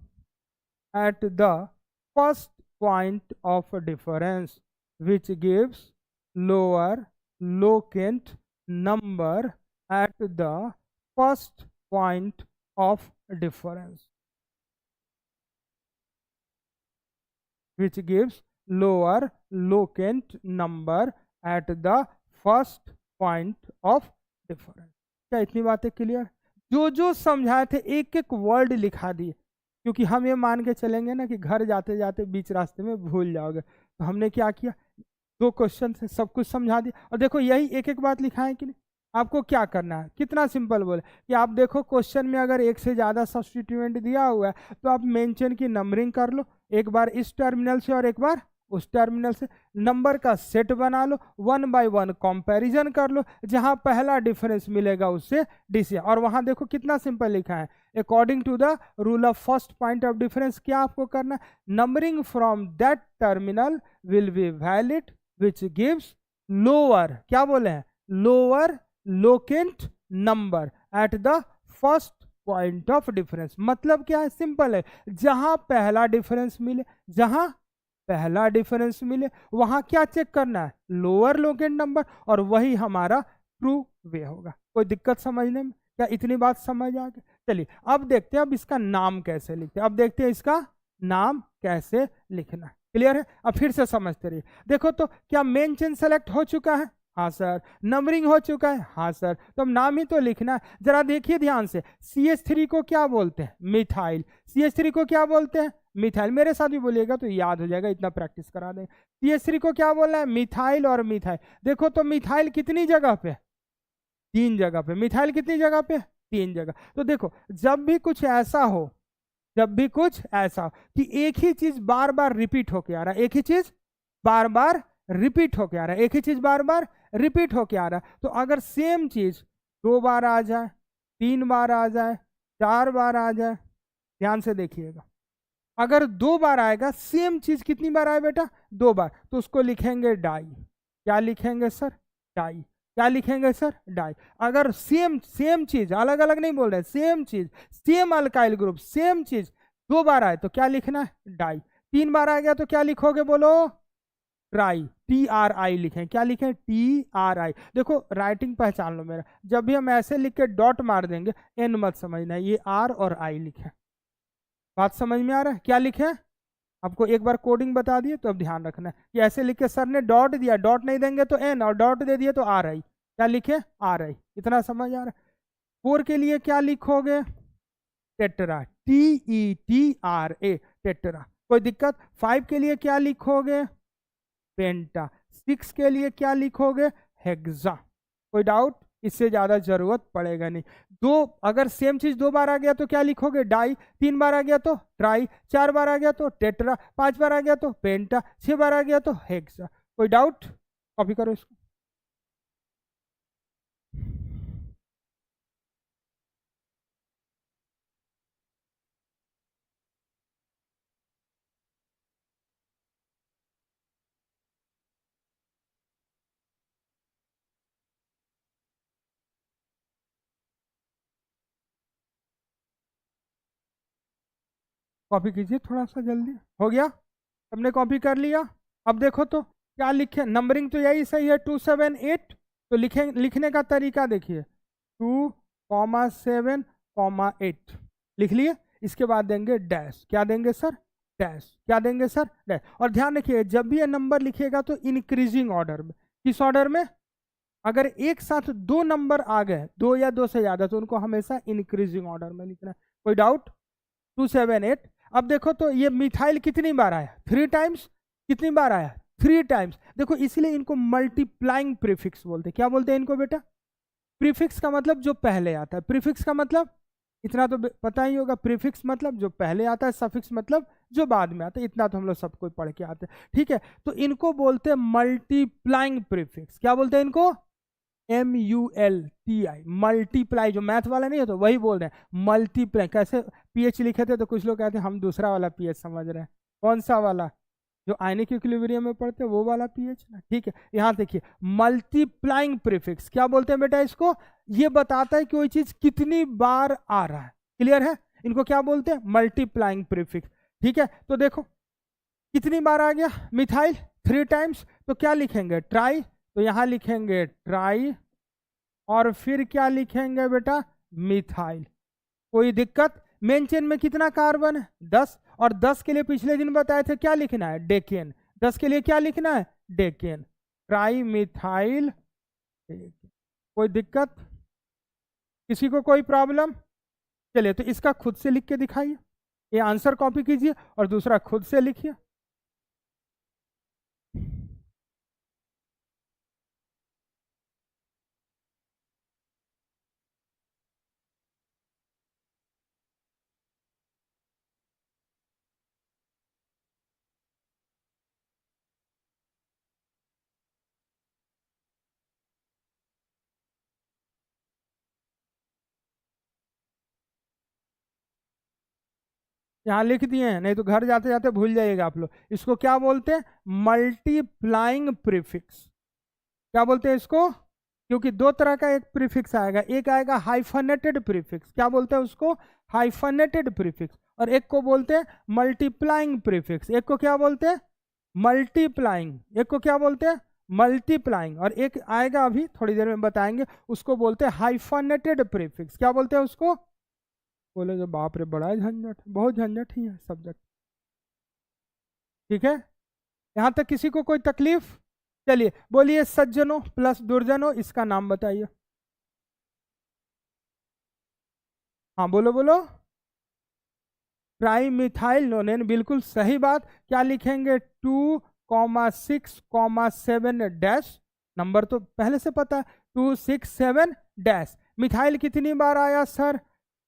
first point of difference, which gives lower locant number at the first point of difference, which gives lower locant number at the first point of difference। क्या इतनी बातें क्लियर? जो जो समझाए थे एक एक वर्ड लिखा दिए, क्योंकि हम ये मान के चलेंगे ना कि घर जाते जाते बीच रास्ते में भूल जाओगे। तो हमने क्या किया, 2 क्वेश्चन से सब कुछ समझा दिया। और देखो यही एक एक बात लिखा है कि नहीं। आपको क्या करना है, कितना सिंपल बोले कि आप देखो क्वेश्चन में अगर एक से ज़्यादा सब्स्टिट्यूएंट दिया हुआ है तो आप मेन चेन की नंबरिंग कर लो, एक बार इस टर्मिनल से और एक बार उस टर्मिनल से, नंबर का सेट बना लो, 1 बाय 1 कंपैरिजन कर लो, जहां पहला डिफरेंस मिलेगा उससे डीसी। और वहां देखो कितना सिंपल लिखा है, according to the rule of first point of difference क्या आपको करना है, numbering from that terminal will be valid which gives lower, क्या बोले हैं, lower locant number at the first point of difference. मतलब क्या है, सिंपल है, जहां पहला डिफरेंस मिले वहां क्या चेक करना है, लोअर लोकेंट नंबर, और वही हमारा ट्रू वे होगा। कोई दिक्कत समझने में? क्या इतनी बात समझ आ गई? चलिए अब देखते हैं अब इसका नाम कैसे लिखते हैं। अब देखते हैं इसका नाम कैसे लिखना है। क्लियर है? अब फिर से समझते रहिए। देखो तो क्या मेन चेन सेलेक्ट हो चुका है? हाँ सर। नंबरिंग हो चुका है? हाँ सर। तो अब नाम ही तो लिखना है। जरा देखिए ध्यान से, CH3 को क्या बोलते हैं, मिथाइल। CH3 को क्या बोलते हैं, मिथाइल। मेरे साथ भी बोलिएगा तो याद हो जाएगा, इतना प्रैक्टिस करा दें। CH3 को क्या बोलना है, मिथाइल और मिथाइल। देखो तो मिथाइल कितनी जगह पे, 3 जगह पे। मिथाइल कितनी जगह पे, 3 जगह। तो देखो जब भी कुछ ऐसा हो कि एक ही चीज बार बार रिपीट होके आ रहा है, एक ही चीज बार बार रिपीट होके आ रहा है, एक ही चीज बार बार रिपीट होके आ रहा है, तो अगर सेम चीज 2 बार आ जाए, 3 बार आ जाए, 4 बार आ जाए, ध्यान से देखिएगा, अगर 2 बार आएगा, सेम चीज कितनी बार आए बेटा, 2 बार, तो उसको लिखेंगे डाई। क्या लिखेंगे सर, डाई। क्या लिखेंगे सर, डाई। अगर सेम चीज, अलग अलग नहीं बोल रहे, सेम चीज, सेम अल्काइल ग्रुप, सेम चीज 2 बार आए तो क्या लिखना है, डाई। 3 बार आ गया तो क्या लिखोगे, बोलो, ट्राई। TRI लिखें। क्या लिखें, TRI। देखो राइटिंग पहचान लो मेरा, जब भी हम ऐसे लिख के डॉट मार देंगे, N मत समझना, ये R और I लिखें। बात समझ में आ रहा है? क्या लिखें, आपको एक बार कोडिंग बता दिए तो अब ध्यान रखना है कि ऐसे लिख के सर ने डॉट दिया, डॉट नहीं देंगे तो N, और डॉट दे दिए तो RI। क्या लिखे, RI। इतना समझ आ रहा है? 4 के लिए क्या लिखोगे, टेट्रा, TETRA, टेट्रा। कोई दिक्कत? 5 के लिए क्या लिखोगे, पेंटा। 6 के लिए क्या लिखोगे, हेक्सा। कोई डाउट? इससे ज्यादा जरूरत पड़ेगा नहीं। दो, अगर सेम चीज 2 बार आ गया तो क्या लिखोगे? डाई। 3 बार आ गया तो ट्राई। 4 बार आ गया तो टेट्रा। 5 बार आ गया तो पेंटा। 6 बार आ गया तो हेक्सा। कोई डाउट? कॉपी करो इसको। कॉपी कीजिए थोड़ा सा जल्दी। हो गया? सबने कॉपी कर लिया? अब देखो तो क्या लिखे, नंबरिंग तो यही सही है 278। तो लिखने का तरीका देखिए, 2,7,8 लिख लिए। इसके बाद देंगे डैश। क्या देंगे सर? डैश। क्या देंगे सर? डैश। और ध्यान रखिए, जब भी ये नंबर लिखिएगा तो इंक्रीजिंग ऑर्डर में। किस ऑर्डर में? अगर एक साथ 2 नंबर आ गए, 2 या 2 से ज्यादा, तो उनको हमेशा इंक्रीजिंग ऑर्डर में लिखना है। कोई डाउट? 278। अब देखो तो ये मिथाइल कितनी बार आया? 3 टाइम्स। कितनी बार आया? 3 टाइम्स। देखो इसलिए इनको मल्टीप्लाइंग प्रीफिक्स बोलते हैं। क्या बोलते हैं इनको बेटा? प्रीफिक्स का मतलब जो पहले आता है। प्रीफिक्स का मतलब इतना तो पता ही होगा। प्रीफिक्स मतलब जो पहले आता है, सफिक्स मतलब जो बाद में आता है। इतना तो हम लोग सबको पढ़ के आते हैं, ठीक है। तो इनको बोलते हैं मल्टीप्लाइंग प्रीफिक्स। क्या बोलते हैं इनको? MULTI, multiply. जो मैथ वाला नहीं है तो वही बोल रहे हैं मल्टीप्लाई। कैसे? PH लिखे थे तो कुछ लोग कहते हैं हम दूसरा वाला PH समझ रहे हैं। कौन सा वाला? जो आयनिक इक्विलिब्रियम में पढ़ते हैं वो वाला PH ना, ठीक है। यहाँ देखिए मल्टीप्लाइंग प्रीफिक्स क्या बोलते हैं बेटा इसको? ये बताता है कि कोई चीज कितनी बार आ रहा है। क्लियर है? इनको क्या बोलते हैं? मल्टीप्लाइंग प्रीफिक्स, ठीक है। तो देखो कितनी बार आ गया मिथाइल? 3 टाइम्स। तो क्या लिखेंगे? ट्राई। तो यहां लिखेंगे ट्राई, और फिर क्या लिखेंगे बेटा? मिथाइल। कोई दिक्कत? मेन चेन में कितना कार्बन है? 10। और 10 के लिए पिछले दिन बताए थे क्या लिखना है? डेकेन। 10 के लिए क्या लिखना है? डेकेन। Tri methyl. कोई दिक्कत? किसी को कोई प्रॉब्लम? चलिए तो इसका खुद से लिख के दिखाइए। ये आंसर कॉपी कीजिए और दूसरा खुद से लिखिए। यहाँ लिख दिए हैं, नहीं तो घर जाते जाते भूल जाइएगा आप लोग। इसको क्या बोलते हैं? Multiplying prefix. क्या बोलते हैं इसको? क्योंकि 2 तरह का एक प्रीफिक्स आएगा। एक आएगा हाइफनेटेड प्रीफिक्स। क्या बोलते हैं उसको? Hyphenated prefix. और एक को बोलते हैं मल्टीप्लाइंग प्रीफिक्स। एक को क्या बोलते हैं? मल्टीप्लाइंग। एक को क्या बोलते हैं? मल्टीप्लाइंग। और एक आएगा अभी थोड़ी देर में बताएंगे, उसको बोलते हैं हाइफनेटेड प्रीफिक्स। क्या बोलते हैं उसको? बोलेगे बाप रे बड़ा झंझट, बहुत झंझट ही है सब्जेक्ट, ठीक है। यहां तक किसी को कोई तकलीफ? चलिए बोलिए सज्जनों प्लस दुर्जनों, इसका नाम बताइए। हाँ बोलो बोलो। ट्राई मिथाइल नोनेन, बिल्कुल सही बात। क्या लिखेंगे? 2,6,7 डैश। नंबर तो पहले से पता है, 267 डैश। मिथाइल कितनी बार आया सर?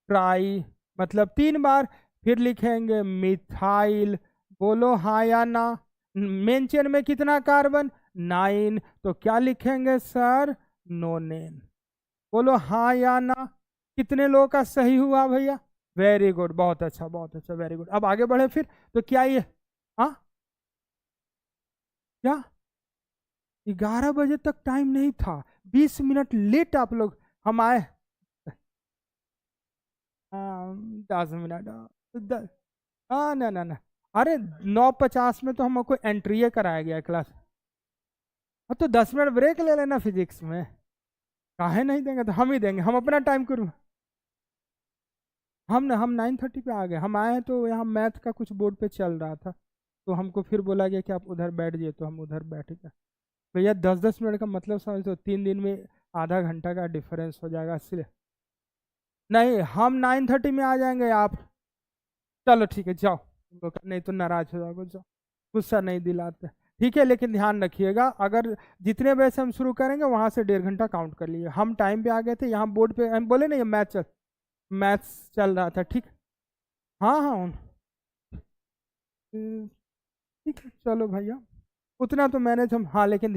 ट्राई मतलब 3 बार। फिर लिखेंगे मिथाइल। बोलो हाँ या ना? मेन चेन में कितना कार्बन? 9। तो क्या लिखेंगे सर? नोनेन। बोलो हाँ या ना? कितने लोगों का सही हुआ भैया? वेरी गुड, बहुत अच्छा बहुत अच्छा, वेरी गुड। अब आगे बढ़े फिर। तो क्या ये, हाँ क्या? 11 बजे तक टाइम नहीं था, 20 मिनट लेट आप लोग। हम आए 10 मिनट। हाँ ना ना ना, अरे 9:50 में तो हमको एंट्री कराया गया क्लास। हाँ तो 10 मिनट ब्रेक ले लेना फिजिक्स में। काहे नहीं देंगे? तो हम ही देंगे, हम अपना टाइम करूँ। हम 9:30 पे आ गए। हम आए तो यहाँ मैथ का कुछ बोर्ड पे चल रहा था, तो हमको फिर बोला गया कि आप उधर बैठ जाइए, तो हम उधर बैठ गए। भैया 10-10 मिनट का मतलब समझ, तो 3 दिन में आधा घंटा का डिफरेंस हो जाएगा इसलिए। नहीं हम 9:30 में आ जाएंगे आप। चलो ठीक है जाओ, नहीं तो नाराज हो जाओगे, जाओ। गुस्सा नहीं दिलाते। ठीक है, लेकिन ध्यान रखिएगा, अगर जितने बजे से हम शुरू करेंगे वहां से 1.5 घंटा काउंट कर लीजिए। हम टाइम पे आ गए थे, यहाँ बोर्ड पे हम बोले ना ये मैथ्स चल रहा था, ठीक। हाँ हाँ ठीक है, चलो भैया, उतना तो मैनेज हम, हाँ लेकिन